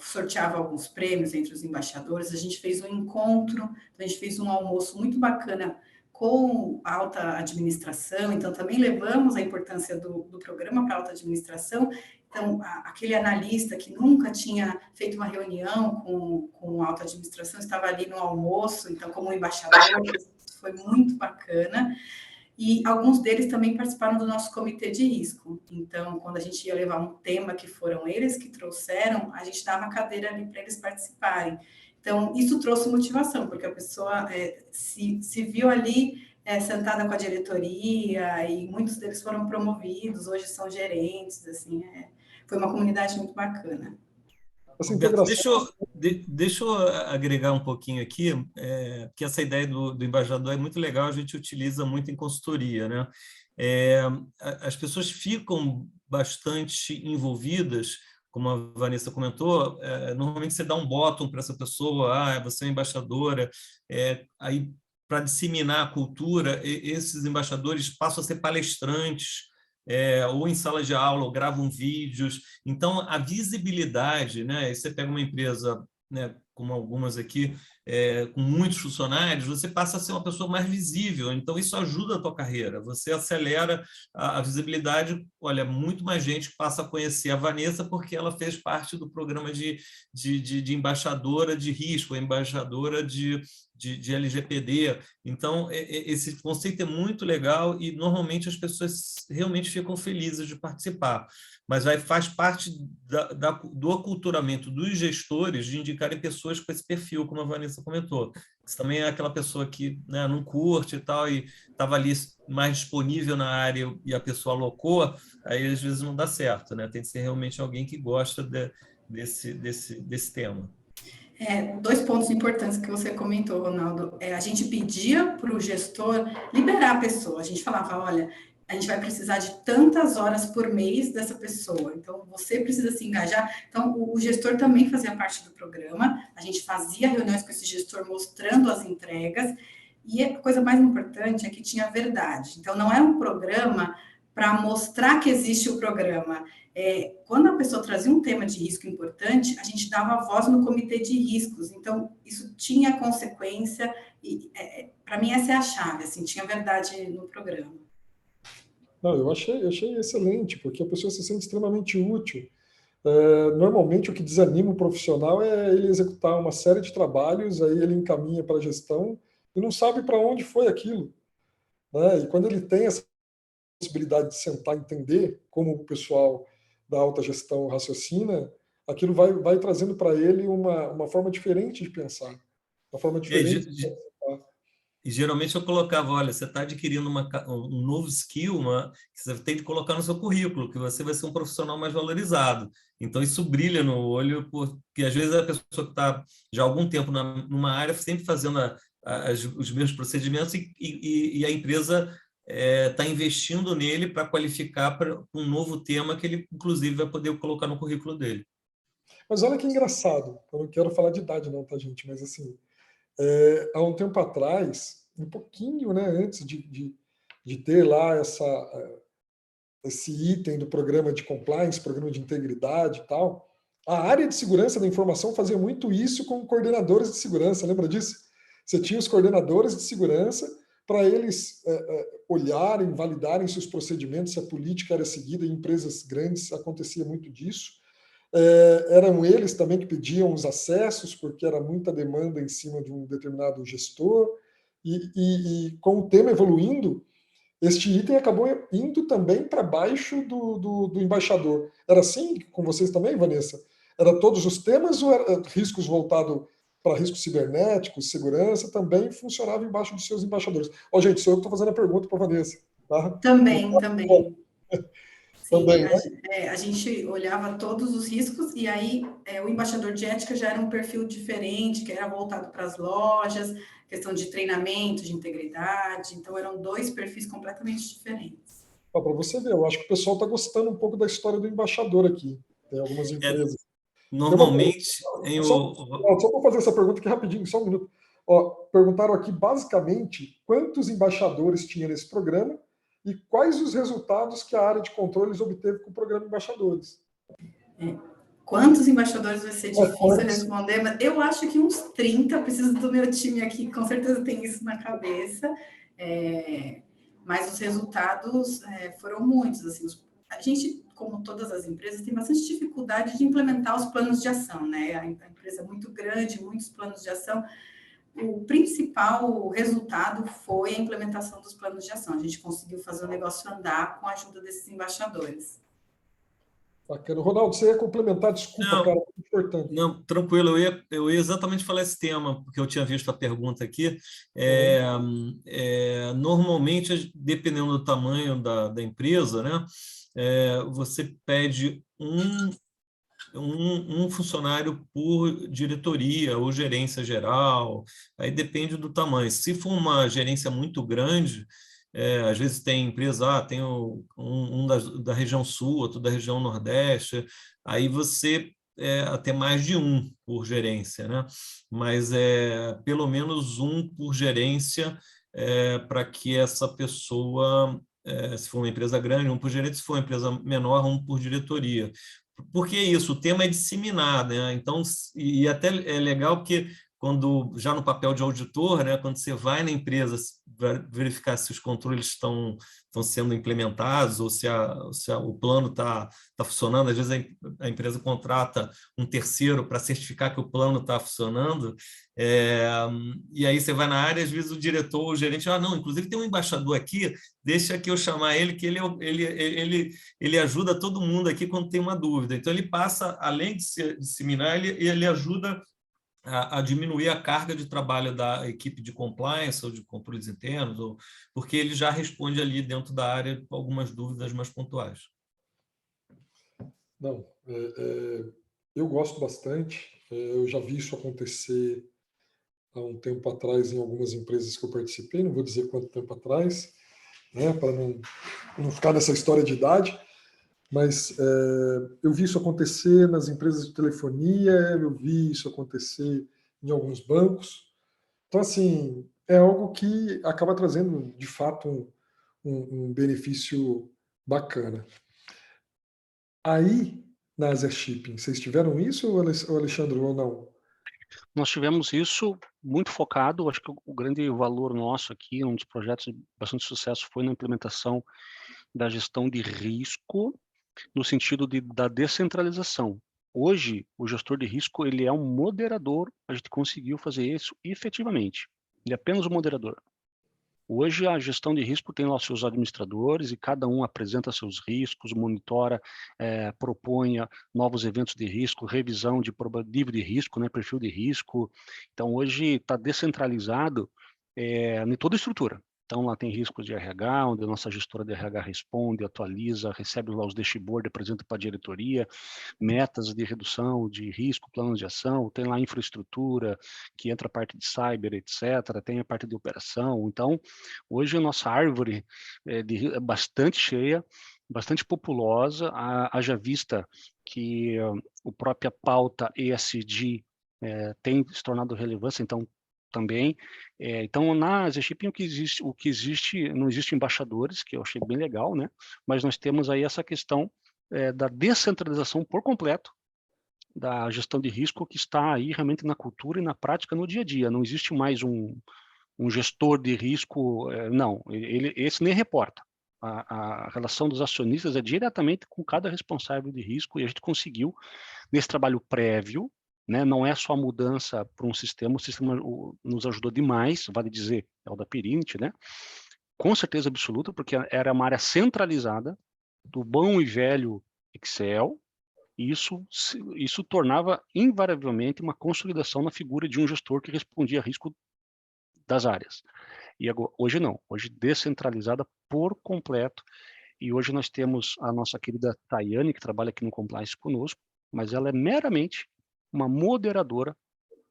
sorteava alguns prêmios entre os embaixadores, a gente fez um encontro, a gente fez um almoço muito bacana com a alta administração, então também levamos a importância do programa para a alta administração. Então, aquele analista que nunca tinha feito uma reunião com a alta administração estava ali no almoço, então, como embaixador, foi muito bacana. E alguns deles também participaram do nosso comitê de risco. Então, quando a gente ia levar um tema que foram eles que trouxeram, a gente dava cadeira ali para eles participarem. Então, isso trouxe motivação, porque a pessoa se viu ali sentada com a diretoria, e muitos deles foram promovidos, hoje são gerentes, assim, foi uma comunidade muito bacana. Deixa eu agregar um pouquinho aqui, que essa ideia do embaixador é muito legal, a gente utiliza muito em consultoria, né? As pessoas ficam bastante envolvidas, como a Vanessa comentou, normalmente você dá um bottom para essa pessoa, você é embaixadora, aí para disseminar a cultura, esses embaixadores passam a ser palestrantes, ou em sala de aula, ou gravam vídeos. Então, a visibilidade, né? Você pega uma empresa, né, como algumas aqui, com muitos funcionários, você passa a ser uma pessoa mais visível. Então, isso ajuda a tua carreira. Você acelera a visibilidade. Olha, muito mais gente passa a conhecer a Vanessa porque ela fez parte do programa de embaixadora de risco, embaixadora de LGPD. Então, esse conceito é muito legal e, normalmente, as pessoas realmente ficam felizes de participar. Mas aí faz parte do aculturamento dos gestores de indicarem pessoas com esse perfil, como a Vanessa comentou. Isso também é aquela pessoa que, né, não curte e tal, e estava ali mais disponível na área e a pessoa alocou, aí às vezes não dá certo, né? Tem que ser realmente alguém que gosta desse tema. 2 pontos importantes que você comentou, Ronaldo. A gente pedia para o gestor liberar a pessoa. A gente falava, olha, a gente vai precisar de tantas horas por mês dessa pessoa. Então, você precisa se engajar. Então, o gestor também fazia parte do programa. A gente fazia reuniões com esse gestor mostrando as entregas. E a coisa mais importante é que tinha verdade. Então, não é um programa para mostrar que existe o programa. Quando a pessoa trazia um tema de risco importante, a gente dava voz no comitê de riscos. Então, isso tinha consequência. E para mim, essa é a chave. Assim, tinha verdade no programa. Não, eu achei excelente, porque a pessoa se sente extremamente útil. Normalmente, o que desanima o profissional é ele executar uma série de trabalhos, aí ele encaminha para a gestão e não sabe para onde foi aquilo, né? E quando ele tem essa possibilidade de sentar e entender como o pessoal da alta gestão raciocina, aquilo vai trazendo para ele uma forma diferente de pensar, uma forma diferente de pensar. E geralmente eu colocava, olha, você está adquirindo um novo skill, que você tem que colocar no seu currículo, que você vai ser um profissional mais valorizado. Então, isso brilha no olho, porque às vezes a pessoa que está já há algum tempo numa área, sempre fazendo os mesmos procedimentos, e a empresa está investindo nele para qualificar para um novo tema que ele, inclusive, vai poder colocar no currículo dele. Mas olha que engraçado, eu não quero falar de idade não, tá, gente? Mas assim, há um tempo atrás, um pouquinho, né, antes de ter lá esse item do programa de compliance, programa de integridade e tal, a área de segurança da informação fazia muito isso com coordenadores de segurança, lembra disso? Você tinha os coordenadores de segurança para eles olharem, validarem seus procedimentos, se a política era seguida. Em empresas grandes acontecia muito disso. Eram eles também que pediam os acessos, porque era muita demanda em cima de um determinado gestor, e com o tema evoluindo, este item acabou indo também para baixo do embaixador. Era assim com vocês também, Vanessa? Era todos os temas ou era riscos voltados para riscos cibernéticos, segurança, também funcionava embaixo dos seus embaixadores? Ó, gente, sou eu que estou fazendo a pergunta para a Vanessa. Tá? Também. Sim, também, né? a gente olhava todos os riscos e aí o embaixador de ética já era um perfil diferente, que era voltado para as lojas, questão de treinamento, de integridade, então eram 2 perfis completamente diferentes. Para você ver, eu acho que o pessoal está gostando um pouco da história do embaixador aqui. Tem algumas empresas. Normalmente, só para fazer essa pergunta aqui rapidinho, só um minuto. Ó, perguntaram aqui, basicamente, quantos embaixadores tinha nesse programa e quais os resultados que a área de controles obteve com o programa Embaixadores. Quantos embaixadores vai ser difícil responder, mas eu acho que uns 30, preciso do meu time aqui, com certeza tem isso na cabeça, mas os resultados foram muitos. Assim, a gente, como todas as empresas, tem bastante dificuldade de implementar os planos de ação, né? A empresa é muito grande, muitos planos de ação. O principal resultado foi a implementação dos planos de ação. A gente conseguiu fazer o negócio andar com a ajuda desses embaixadores. Bacana. Ronaldo, você ia complementar, desculpa, não, cara, muito importante. Não, tranquilo, eu ia exatamente falar esse tema, porque eu tinha visto a pergunta aqui. Normalmente, dependendo do tamanho da empresa, né, você pede um funcionário por diretoria ou gerência geral, aí depende do tamanho. Se for uma gerência muito grande, às vezes tem empresa, tem um da região sul, outro da região nordeste, aí você até mais de um por gerência, né? Mas pelo menos um por gerência para que essa pessoa, se for uma empresa grande, um por gerente, se for uma empresa menor, um por diretoria. Porque é isso, o tema é disseminar, né? Então, e até é legal porque quando já no papel de auditor, né, quando você vai na empresa verificar se os controles estão sendo implementados ou se o plano está funcionando, às vezes a empresa contrata um terceiro para certificar que o plano está funcionando, e aí você vai na área, às vezes o diretor ou o gerente, não, inclusive tem um embaixador aqui, deixa que eu chamar ele, que ele ajuda todo mundo aqui quando tem uma dúvida. Então, ele passa, além de se disseminar, ele ajuda a diminuir a carga de trabalho da equipe de compliance ou de controles internos, porque ele já responde ali dentro da área algumas dúvidas mais pontuais. Não, eu gosto bastante, eu já vi isso acontecer há um tempo atrás em algumas empresas que eu participei, não vou dizer quanto tempo atrás, né, para não ficar nessa história de idade, mas eu vi isso acontecer nas empresas de telefonia, eu vi isso acontecer em alguns bancos. Então, assim, é algo que acaba trazendo, de fato, um benefício bacana. Aí, na Asia Shipping, vocês tiveram isso, Alexandre, ou não? Nós tivemos isso muito focado, acho que o grande valor nosso aqui, um dos projetos de bastante sucesso, foi na implementação da gestão de risco, no sentido da descentralização. Hoje, o gestor de risco, ele é um moderador, a gente conseguiu fazer isso efetivamente. Ele é apenas um moderador. Hoje, a gestão de risco tem lá os seus administradores e cada um apresenta seus riscos, monitora, propõe novos eventos de risco, revisão de nível de risco, né, perfil de risco. Então, hoje está descentralizado em toda a estrutura. Então, lá tem risco de RH, onde a nossa gestora de RH responde, atualiza, recebe lá os dashboard, apresenta para a diretoria, metas de redução de risco, planos de ação, tem lá infraestrutura, que entra a parte de cyber, etc., tem a parte de operação. Então, hoje a nossa árvore é bastante cheia, bastante populosa, haja vista que a própria pauta ESG tem se tornado relevância, então também. Então, na Zeship, o que existe, não existe embaixadores, que eu achei bem legal, né? Mas nós temos aí essa questão da descentralização por completo da gestão de risco, que está aí realmente na cultura e na prática no dia a dia. Não existe mais um gestor de risco, não, esse nem reporta. A relação dos acionistas é diretamente com cada responsável de risco, e a gente conseguiu, nesse trabalho prévio, né, não é só a mudança para um sistema, o sistema nos ajudou demais, vale dizer, é o da Perinity, né? Com certeza absoluta, porque era uma área centralizada do bom e velho Excel, e isso tornava invariavelmente uma consolidação na figura de um gestor que respondia a risco das áreas. E agora, hoje não, hoje descentralizada por completo, e hoje nós temos a nossa querida Tayane, que trabalha aqui no Compliance conosco, mas ela é meramente uma moderadora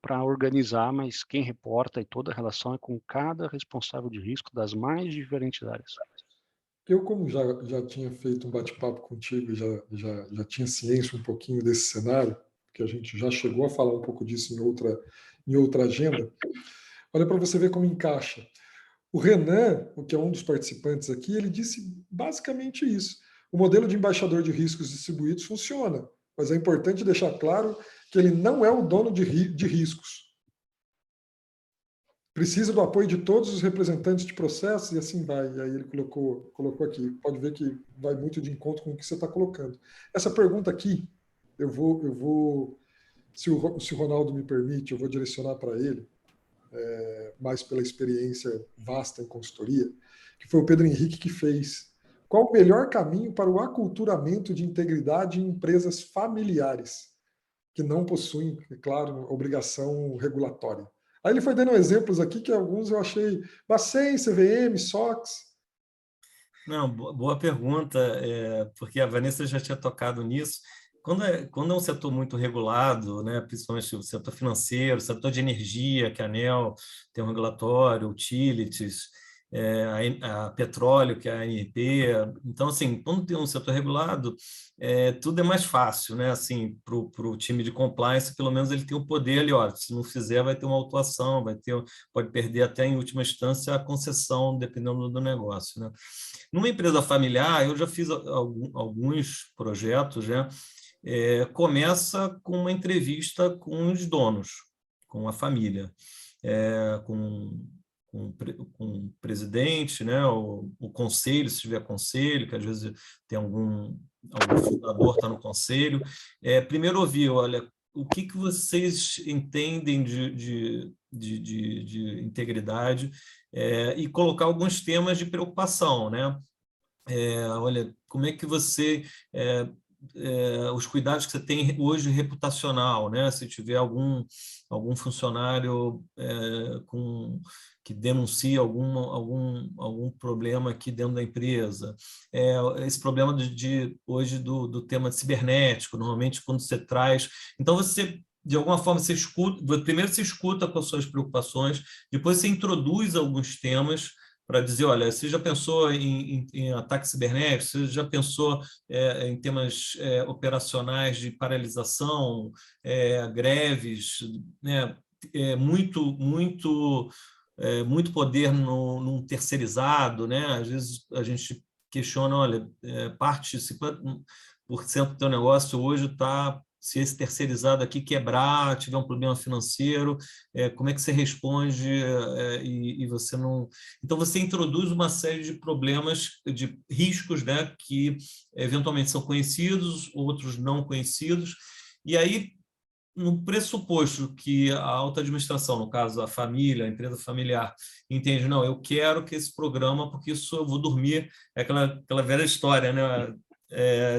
para organizar, mas quem reporta e toda a relação é com cada responsável de risco das mais diferentes áreas. Eu, como já tinha feito um bate-papo contigo, já tinha ciência um pouquinho desse cenário, que a gente já chegou a falar um pouco disso em outra agenda, olha para você ver como encaixa. O Renan, que é um dos participantes aqui, ele disse basicamente isso. O modelo de embaixador de riscos distribuídos funciona, mas é importante deixar claro que ele não é o dono de riscos. Precisa do apoio de todos os representantes de processos e assim vai. E aí ele colocou aqui. Pode ver que vai muito de encontro com o que você está colocando. Essa pergunta aqui, eu vou se o Ronaldo me permite, eu vou direcionar para ele, mais pela experiência vasta em consultoria, que foi o Pedro Henrique que fez. Qual o melhor caminho para o aculturamento de integridade em empresas familiares, que não possuem, é claro, obrigação regulatória? Aí ele foi dando exemplos aqui que alguns eu achei Bacen, CVM, SOX. Não, boa pergunta, porque a Vanessa já tinha tocado nisso. Quando é um setor muito regulado, né, principalmente o setor financeiro, o setor de energia, que a ANEEL tem um regulatório, utilities, a petróleo, que é a ANP. Então, assim, quando tem um setor regulado, tudo é mais fácil, né? Assim, para o time de compliance, pelo menos ele tem o poder ali, ó, se não fizer, vai ter uma autuação, pode perder até, em última instância, a concessão, dependendo do negócio, né? Numa empresa familiar, eu já fiz alguns projetos, né? Começa com uma entrevista com os donos, com a família, com o presidente, né? o conselho, se tiver conselho, que às vezes tem algum fundador está no conselho. Primeiro ouvir, olha, o que vocês entendem de integridade, e colocar alguns temas de preocupação, né? Olha, como é que você... os cuidados que você tem hoje reputacional, né? Se tiver algum funcionário que denuncia algum problema aqui dentro da empresa. Esse problema hoje do tema cibernético, normalmente quando você traz... Então, você... De alguma forma, você escuta, primeiro você escuta com as suas preocupações, depois você introduz alguns temas para dizer, olha, você já pensou em ataque cibernético? Você já pensou em temas operacionais de paralisação, greves, né? Muito poder num terceirizado, né? Às vezes a gente questiona, olha, parte, 50% do teu negócio hoje está... Se esse terceirizado aqui quebrar, tiver um problema financeiro, como é que você responde e você não... Então, você introduz uma série de problemas, de riscos, né, que eventualmente são conhecidos, outros não conhecidos, e aí, no pressuposto que a alta administração, no caso a família, a empresa familiar, entende, não, eu quero que esse programa, porque isso eu vou dormir, é aquela velha história, né?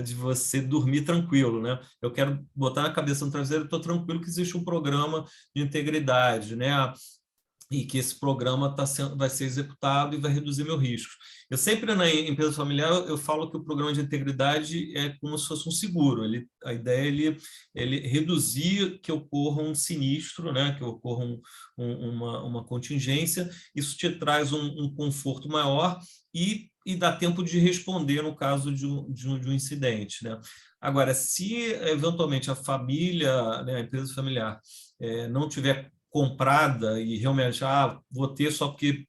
De você dormir tranquilo, né? Eu quero botar na cabeça no travesseiro, estou tranquilo que existe um programa de integridade, né? e que esse programa vai ser executado e vai reduzir meu risco. Eu sempre, na empresa familiar, eu falo que o programa de integridade é como se fosse um seguro. A ideia é ele reduzir que ocorra um sinistro, né? Que ocorra uma contingência. Isso te traz um conforto maior e dá tempo de responder no caso de um incidente, né? Agora, se eventualmente a família, né, a empresa familiar, não tiver comprada e realmente, vou ter só porque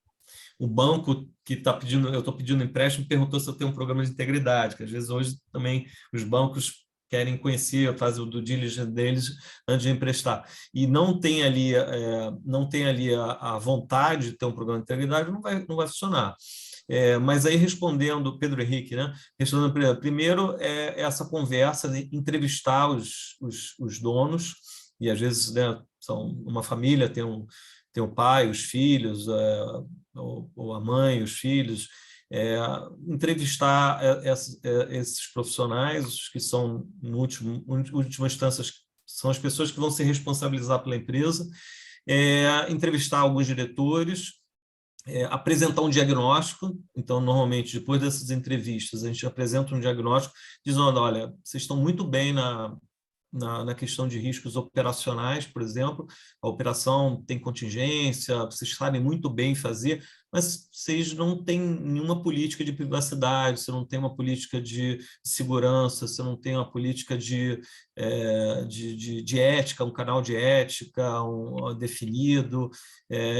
o banco que está pedindo, eu estou pedindo empréstimo, perguntou se eu tenho um programa de integridade, que às vezes hoje também os bancos querem conhecer, fazem o due diligence deles antes de emprestar. E não tem ali, a vontade de ter um programa de integridade, não vai funcionar. Mas aí respondendo, Pedro Henrique, né? Respondendo primeiro, essa conversa, de entrevistar os donos, e às vezes, né, são uma família, tem o pai, os filhos, ou a mãe, os filhos, entrevistar esses profissionais, os que são, em última instância, são as pessoas que vão se responsabilizar pela empresa, entrevistar alguns diretores, apresentar um diagnóstico. Então, normalmente, depois dessas entrevistas, a gente apresenta um diagnóstico dizendo, olha, vocês estão muito bem na questão de riscos operacionais, por exemplo, a operação tem contingência, vocês sabem muito bem fazer, mas vocês não têm nenhuma política de privacidade, você não tem uma política de segurança, você não tem uma política de ética, um canal de ética definido.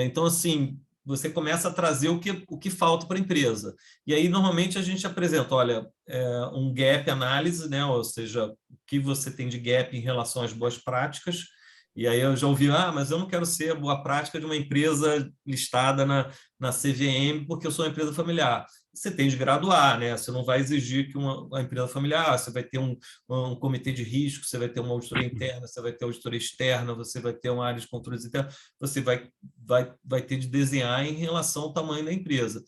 Então, assim, você começa a trazer o que falta para a empresa. E aí, normalmente, a gente apresenta, olha, um gap análise, né? Ou seja, o que você tem de gap em relação às boas práticas. E aí eu já ouvi, mas eu não quero ser a boa prática de uma empresa listada na CVM porque eu sou uma empresa familiar. Você tem de graduar, né? Você não vai exigir que uma empresa familiar, você vai ter um comitê de risco, você vai ter uma auditoria interna, você vai ter auditoria externa, você vai ter uma área de controles internos, você vai ter de desenhar em relação ao tamanho da empresa.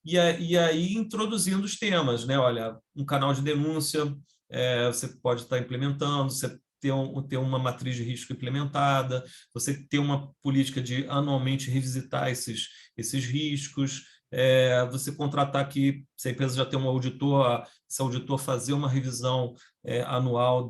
E aí introduzindo os temas, né? Olha, um canal de denúncia, você pode estar implementando, você ter uma matriz de risco implementada, você ter uma política de anualmente revisitar esses esse você contratar aqui, se a empresa já tem um auditor, esse auditor fazer uma revisão anual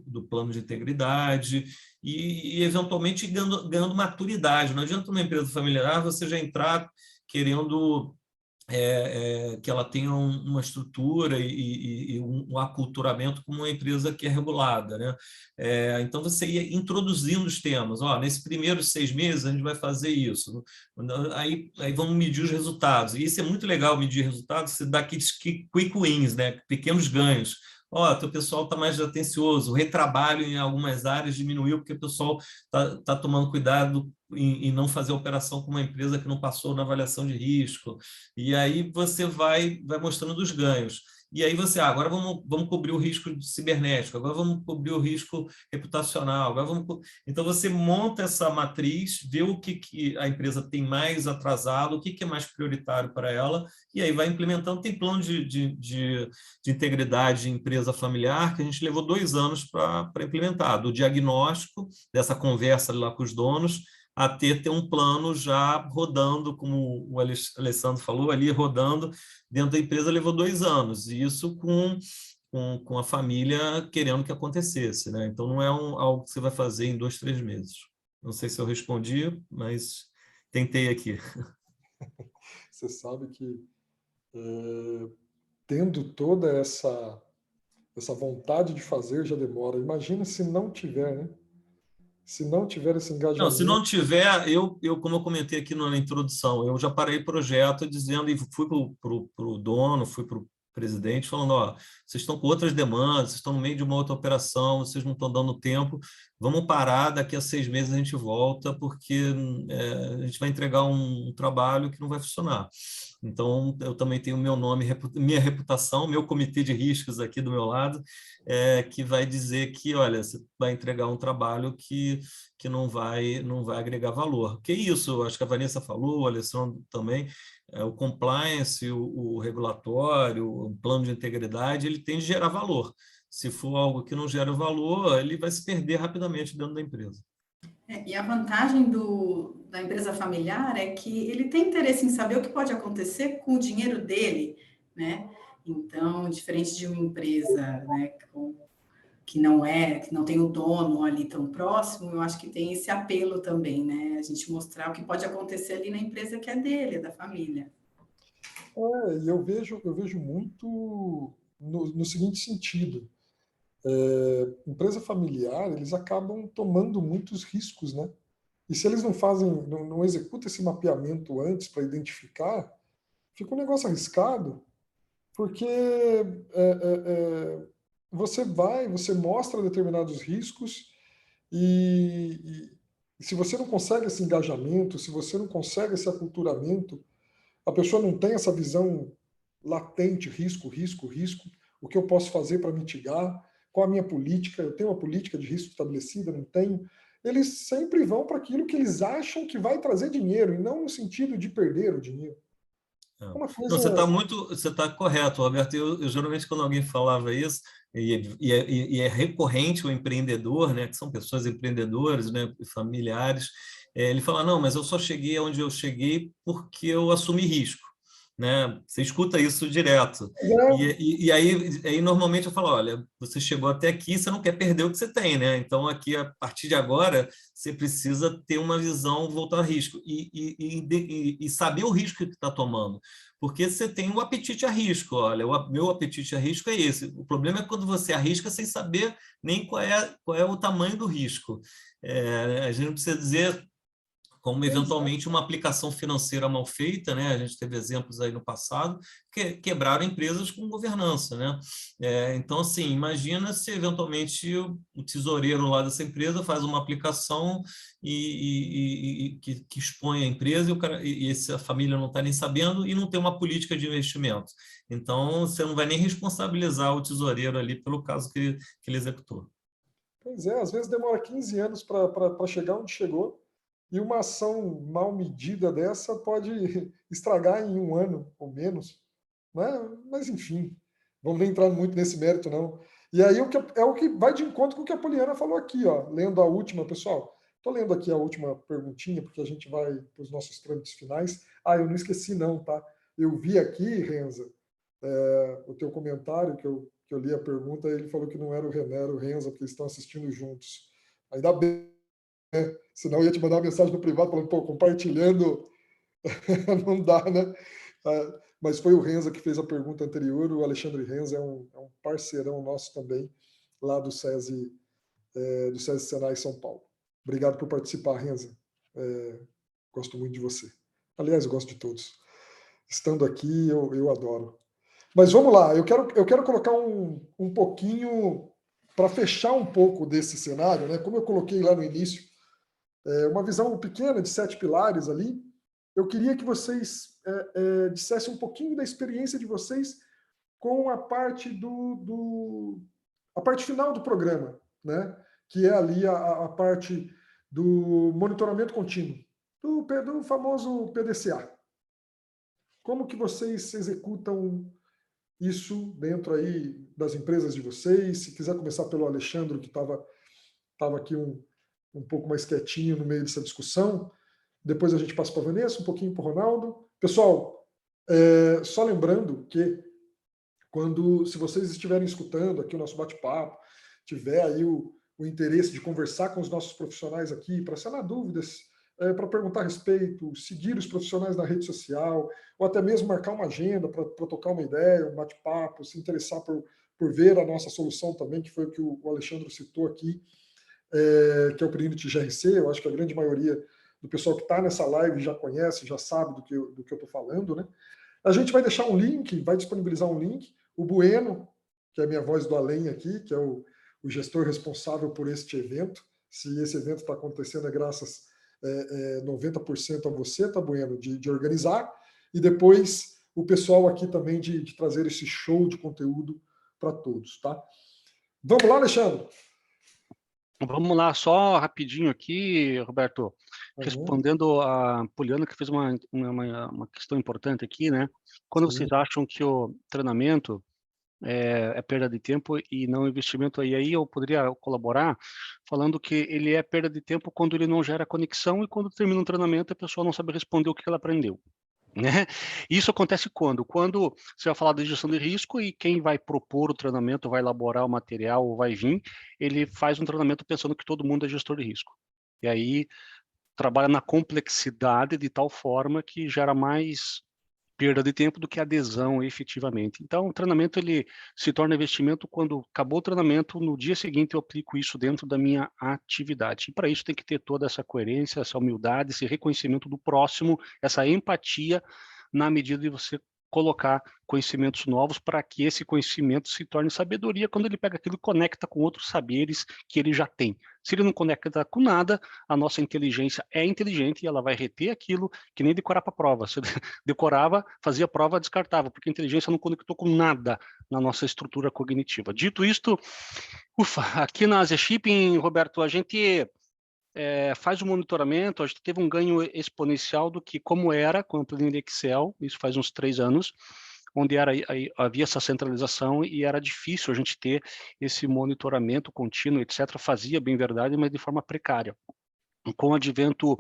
do plano de integridade e eventualmente ganhando maturidade. Não adianta uma empresa familiar você já entrar querendo que ela tenha uma estrutura e um aculturamento como uma empresa que é regulada, né? Então, você ia introduzindo os temas. Nesses primeiros 6 meses, a gente vai fazer isso. Aí vamos medir os resultados. E isso é muito legal, medir resultados, você dá aqueles quick wins, né? Pequenos ganhos. Teu pessoal está mais atencioso, o retrabalho em algumas áreas diminuiu porque o pessoal está tomando cuidado em não fazer operação com uma empresa que não passou na avaliação de risco. E aí você vai mostrando os ganhos. E aí você, agora vamos cobrir o risco cibernético, agora vamos cobrir o risco reputacional. Então você monta essa matriz, vê o que a empresa tem mais atrasado, o que é mais prioritário para ela, e aí vai implementando. Tem plano de integridade de empresa familiar que a gente levou 2 anos para implementar, do diagnóstico, dessa conversa lá com os donos, a ter um plano já rodando, como o Alessandro falou, ali rodando dentro da empresa, levou 2 anos, e isso com a família querendo que acontecesse, né? Então, não é algo que você vai fazer em 2, 3 meses. Não sei se eu respondi, mas tentei aqui. Você sabe que, tendo toda essa vontade de fazer, já demora. Imagina se não tiver, né? Se não tiver esse engajamento... Não, se não tiver, como eu comentei aqui na introdução, eu já parei o projeto dizendo, e fui para o dono, fui para o presidente, falando, vocês estão com outras demandas, vocês estão no meio de uma outra operação, vocês não estão dando tempo, vamos parar, daqui a 6 meses a gente volta, porque a gente vai entregar um trabalho que não vai funcionar. Então, eu também tenho meu nome, minha reputação, meu comitê de riscos aqui do meu lado, que vai dizer que, olha, você vai entregar um trabalho que não vai agregar valor. Que isso, acho que a Vanessa falou, o Alessandro também, o compliance, o regulatório, o plano de integridade, ele tem de gerar valor. Se for algo que não gera valor, ele vai se perder rapidamente dentro da empresa. E a vantagem do da empresa familiar é que ele tem interesse em saber o que pode acontecer com o dinheiro dele, né? Então, diferente de uma empresa, né, que não tem o dono ali tão próximo, eu acho que tem esse apelo também, né? A gente mostrar o que pode acontecer ali na empresa que é dele, é da família. E eu vejo muito no seguinte sentido. Empresa familiar, eles acabam tomando muitos riscos, né? E se eles não executam esse mapeamento antes para identificar, fica um negócio arriscado, porque você mostra determinados riscos e se você não consegue esse engajamento, se você não consegue esse aculturamento, a pessoa não tem essa visão latente, risco, risco, risco, o que eu posso fazer para mitigar, qual a minha política, eu tenho uma política de risco estabelecida, não tenho. Eles sempre vão para aquilo que eles acham que vai trazer dinheiro, e não no sentido de perder o dinheiro. Uma Não, você coisa... está correto, Roberto. Eu geralmente, quando alguém falava isso, e é recorrente o empreendedor, né, que são pessoas empreendedoras, né, familiares, ele fala, não, mas eu só cheguei onde eu cheguei porque eu assumi risco. Né? Você escuta isso direto. E aí, normalmente, eu falo, olha, você chegou até aqui, você não quer perder o que você tem, né? Então, aqui, a partir de agora, você precisa ter uma visão voltada a risco e saber o risco que está tomando. Porque você tem um apetite a risco. Olha, o meu apetite a risco é esse. O problema é quando você arrisca sem saber nem qual é o tamanho do risco. A gente não precisa dizer como eventualmente uma aplicação financeira mal feita, né? A gente teve exemplos aí no passado que quebraram empresas com governança, né? Então, assim, imagina se eventualmente o tesoureiro lá dessa empresa faz uma aplicação que expõe a empresa e essa família não está nem sabendo e não tem uma política de investimento. Então, você não vai nem responsabilizar o tesoureiro ali pelo caso que ele executou. Pois é, às vezes demora 15 anos para chegar onde chegou, e uma ação mal medida dessa pode estragar em 1 ano ou menos. Né? Mas, enfim, vamos nem entrar muito nesse mérito, não. E aí é o que vai de encontro com o que a Poliana falou aqui, ó, lendo a última, pessoal. Estou lendo aqui a última perguntinha, porque a gente vai para os nossos trâmites finais. Eu não esqueci, não, tá? Eu vi aqui, Renza, o teu comentário, que eu li a pergunta, ele falou que não era o René, era o Renza, porque eles estão assistindo juntos. Ainda bem, né? Senão eu ia te mandar uma mensagem no privado falando, pô, compartilhando não dá, né? Mas foi o Renza que fez a pergunta anterior, o Alexandre Renza é um parceirão nosso também, lá do SESI Senai São Paulo. Obrigado por participar, Renza. Gosto muito de você. Aliás, eu gosto de todos. Estando aqui, eu adoro. Mas vamos lá, eu quero colocar um pouquinho, para fechar um pouco desse cenário, né? Como eu coloquei lá no início, uma visão pequena de 7 pilares ali, eu queria que vocês dissessem um pouquinho da experiência de vocês com a parte a parte final do programa, né? Que é ali a parte do monitoramento contínuo, do famoso PDCA. Como que vocês executam isso dentro aí das empresas de vocês? Se quiser começar pelo Alexandre, que estava aqui um pouco mais quietinho no meio dessa discussão. Depois a gente passa para a Vanessa, um pouquinho para o Ronaldo. Pessoal, só lembrando que se vocês estiverem escutando aqui o nosso bate-papo, tiver aí o interesse de conversar com os nossos profissionais aqui, para sanar dúvidas, para perguntar a respeito, seguir os profissionais na rede social, ou até mesmo marcar uma agenda para tocar uma ideia, um bate-papo, se interessar por ver a nossa solução também, que foi o que o Alexandre citou aqui, que é o Perinity GRC. Eu acho que a grande maioria do pessoal que está nessa live já conhece, já sabe do que eu estou falando, né? A gente vai deixar um link, vai disponibilizar um link. O Bueno, que é a minha voz do além aqui, que é o gestor responsável por este evento. Se esse evento está acontecendo é graças 90% a você, tá, Bueno, de organizar, e depois o pessoal aqui também de trazer esse show de conteúdo para todos, tá? Vamos lá, Alexandre? Vamos lá, só rapidinho aqui, Roberto, respondendo a Poliana, que fez uma questão importante aqui, né? Quando vocês acham que o treinamento é perda de tempo e não investimento. E aí eu poderia colaborar falando que ele é perda de tempo quando ele não gera conexão e quando termina um treinamento a pessoa não sabe responder o que ela aprendeu. Né? Isso acontece quando? Quando você vai falar de gestão de risco e quem vai propor o treinamento, vai elaborar o material ou vai vir, ele faz um treinamento pensando que todo mundo é gestor de risco. E aí trabalha na complexidade de tal forma que gera mais perda de tempo do que adesão efetivamente. Então, o treinamento ele se torna investimento quando acabou o treinamento, no dia seguinte eu aplico isso dentro da minha atividade. E para isso tem que ter toda essa coerência, essa humildade, esse reconhecimento do próximo, essa empatia na medida de você colocar conhecimentos novos para que esse conhecimento se torne sabedoria quando ele pega aquilo e conecta com outros saberes que ele já tem. Se ele não conecta com nada, a nossa inteligência é inteligente e ela vai reter aquilo que nem decorar para a prova. Você decorava, fazia prova, descartava, porque a inteligência não conectou com nada na nossa estrutura cognitiva. Dito isto, aqui na Asia Shipping, Roberto, a gente faz o monitoramento, a gente teve um ganho exponencial do que como era com a planilha Excel, isso faz uns 3 anos, onde havia essa centralização e era difícil a gente ter esse monitoramento contínuo, etc. Fazia, bem verdade, mas de forma precária. Com o advento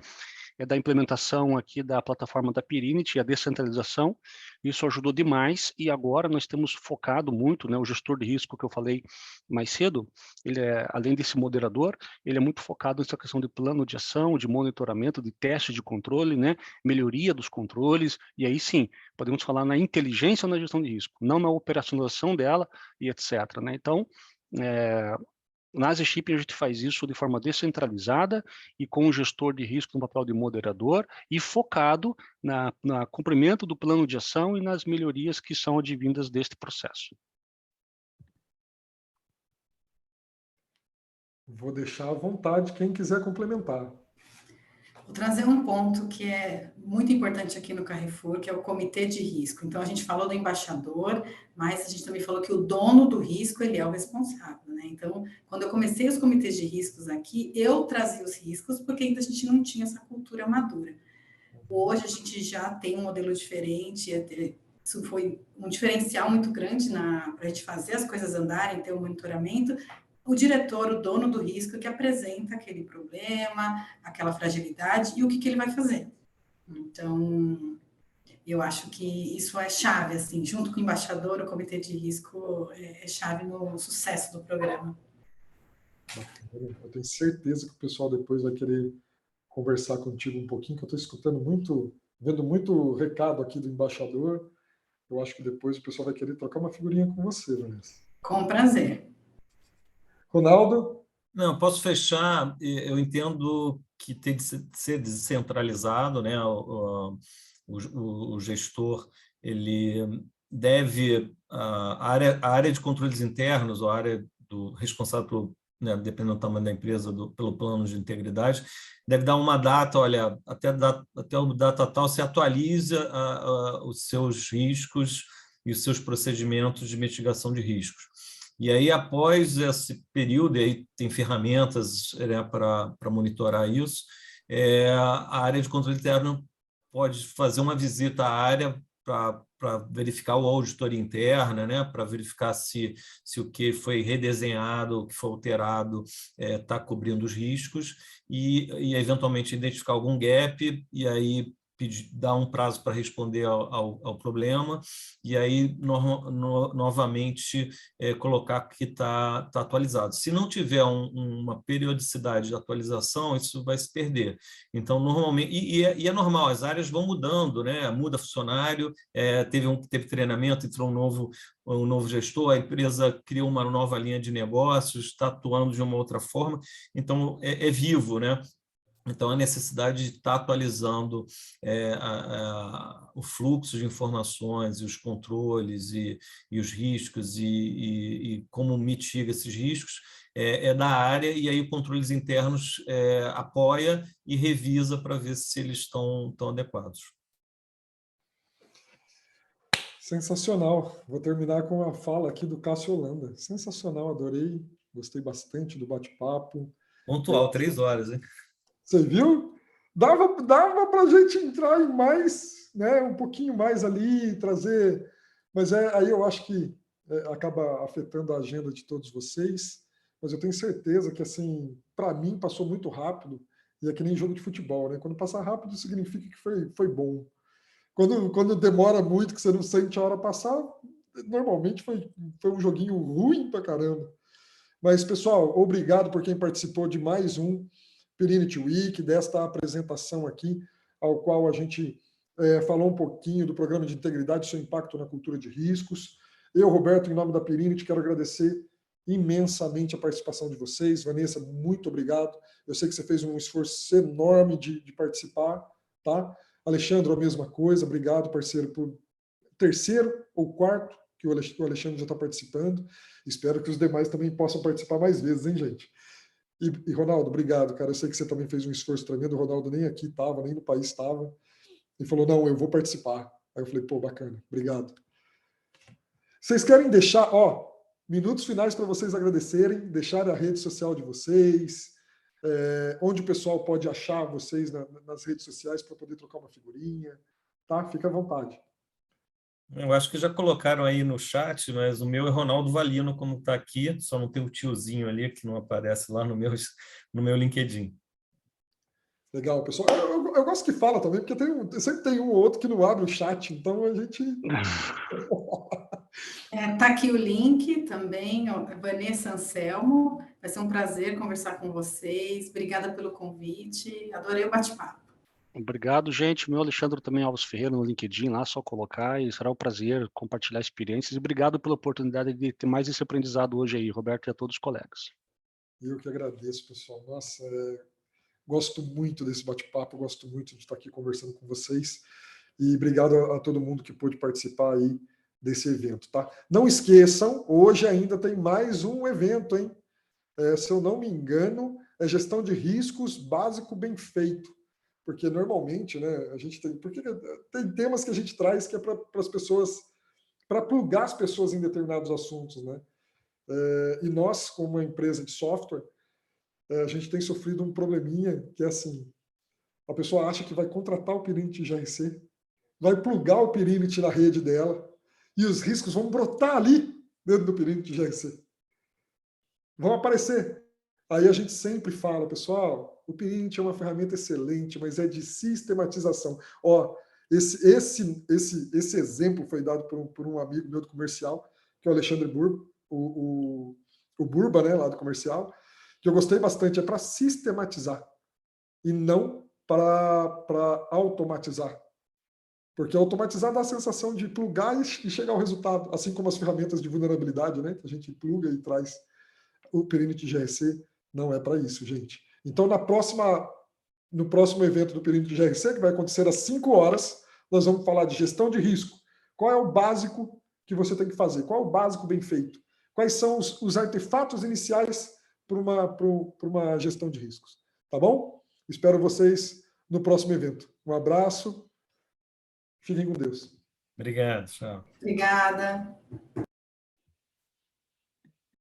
da implementação aqui da plataforma da Pirinity, a descentralização, isso ajudou demais e agora nós temos focado muito, né, o gestor de risco que eu falei mais cedo, ele além desse moderador, ele é muito focado nessa questão de plano de ação, de monitoramento, de teste de controle, né, melhoria dos controles, e aí sim, podemos falar na inteligência na gestão de risco, não na operacionalização dela e etc. Né? Então, na Asia Shipping a gente faz isso de forma descentralizada e com o gestor de risco no papel de moderador e focado na cumprimento do plano de ação e nas melhorias que são advindas deste processo. Vou deixar à vontade quem quiser complementar. Vou trazer um ponto que é muito importante aqui no Carrefour, que é o comitê de risco. Então, a gente falou do embaixador, mas a gente também falou que o dono do risco, ele é o responsável, né? Então, quando eu comecei os comitês de riscos aqui, eu trazia os riscos, porque ainda a gente não tinha essa cultura madura. Hoje, a gente já tem um modelo diferente, isso foi um diferencial muito grande para a gente fazer as coisas andarem, ter um monitoramento. O diretor, o dono do risco, que apresenta aquele problema, aquela fragilidade e o que ele vai fazer. Então, eu acho que isso é chave, assim, junto com o embaixador, o comitê de risco é chave no sucesso do programa. Eu tenho certeza que o pessoal depois vai querer conversar contigo um pouquinho, que eu estou escutando muito, vendo muito recado aqui do embaixador. Eu acho que depois o pessoal vai querer trocar uma figurinha com você, Vanessa. Com prazer. Ronaldo? Não, posso fechar. Eu entendo que tem de ser descentralizado, né? O gestor ele deve a área de controles internos, ou a área do responsável, né, dependendo do tamanho da empresa, pelo plano de integridade, deve dar uma data, olha, até o data tal se atualiza os seus riscos e os seus procedimentos de mitigação de riscos. E aí, após esse período, e aí tem ferramentas, né, para monitorar isso, a área de controle interno pode fazer uma visita à área para verificar a auditoria interna, né, para verificar se o que foi redesenhado, o que foi alterado está cobrindo os riscos e eventualmente identificar algum gap e aí dar um prazo para responder ao problema e aí novamente colocar que está atualizado. Se não tiver uma periodicidade de atualização, isso vai se perder. Então, normalmente, e é normal, as áreas vão mudando, né? Muda funcionário, teve treinamento, entrou um novo gestor, a empresa criou uma nova linha de negócios, está atuando de uma outra forma, então é vivo, né? Então, a necessidade de estar atualizando o fluxo de informações, e os controles e os riscos e como mitiga esses riscos é da área, e aí o controles internos apoia e revisa para ver se eles estão adequados. Sensacional. Vou terminar com a fala aqui do Cássio Holanda. Sensacional, adorei, gostei bastante do bate-papo. Pontual, 3 horas, hein? Você viu? Dava para a gente entrar em mais, né, um pouquinho mais ali, trazer. Mas aí eu acho que acaba afetando a agenda de todos vocês, mas eu tenho certeza que, assim, para mim passou muito rápido, e é que nem jogo de futebol, né? Quando passa rápido significa que foi bom. Quando demora muito, que você não sente a hora passar, normalmente foi um joguinho ruim pra caramba. Mas, pessoal, obrigado por quem participou de mais um Perenity Week, desta apresentação aqui, ao qual a gente falou um pouquinho do programa de integridade e seu impacto na cultura de riscos. Eu, Roberto, em nome da Perenity, quero agradecer imensamente a participação de vocês. Vanessa, muito obrigado. Eu sei que você fez um esforço enorme de participar, tá? Alexandre, a mesma coisa. Obrigado, parceiro, por terceiro ou quarto que o Alexandre já está participando. Espero que os demais também possam participar mais vezes, hein, gente? E Ronaldo, obrigado, cara. Eu sei que você também fez um esforço tremendo. O Ronaldo nem aqui estava, nem no país estava. E falou, não, eu vou participar. Aí eu falei, pô, bacana, obrigado. Vocês querem deixar, minutos finais para vocês agradecerem, deixar a rede social de vocês, onde o pessoal pode achar vocês nas redes sociais para poder trocar uma figurinha, tá? Fica à vontade. Eu acho que já colocaram aí no chat, mas o meu é Ronaldo Valino, como está aqui, só não tem o tiozinho ali, que não aparece lá no meu LinkedIn. Legal, pessoal. Eu gosto que fala também, porque sempre tem um ou outro que não abre o chat, então a gente... Tá aqui o link também, Vanessa Anselmo. Vai ser um prazer conversar com vocês. Obrigada pelo convite. Adorei o bate-papo. Obrigado, gente. Meu Alexandre também Alves Ferreira no LinkedIn, lá só colocar e será um prazer compartilhar experiências. E obrigado pela oportunidade de ter mais esse aprendizado hoje aí, Roberto, e a todos os colegas. Eu que agradeço, pessoal. Nossa, gosto muito desse bate-papo, gosto muito de estar aqui conversando com vocês. E obrigado a todo mundo que pôde participar aí desse evento, tá? Não esqueçam, hoje ainda tem mais um evento, hein? Se eu não me engano, é gestão de riscos básico bem feito. Porque normalmente, né, a gente tem temas que a gente traz que é para as pessoas, para plugar as pessoas em determinados assuntos, né? E nós, como uma empresa de software, a gente tem sofrido um probleminha que é assim, a pessoa acha que vai contratar o Perenity GRC, vai plugar o Perenity na rede dela, e os riscos vão brotar ali dentro do Perenity GRC. Vão aparecer. Aí a gente sempre fala, pessoal, o Perenity é uma ferramenta excelente, mas é de sistematização. Esse exemplo foi dado por um amigo meu do comercial, que é o Alexandre Burba, o Burba, né, lá do comercial, que eu gostei bastante, é para sistematizar e não para automatizar. Porque automatizar dá a sensação de plugar e chegar ao resultado, assim como as ferramentas de vulnerabilidade, né, que a gente pluga e traz. O Perenity GRC não é para isso, gente. Então, no próximo evento do Perenity GRC, que vai acontecer às 5 horas, nós vamos falar de gestão de risco. Qual é o básico que você tem que fazer? Qual é o básico bem feito? Quais são os artefatos iniciais para uma gestão de riscos? Tá bom? Espero vocês no próximo evento. Um abraço. Fiquem com Deus. Obrigado, tchau. Obrigada.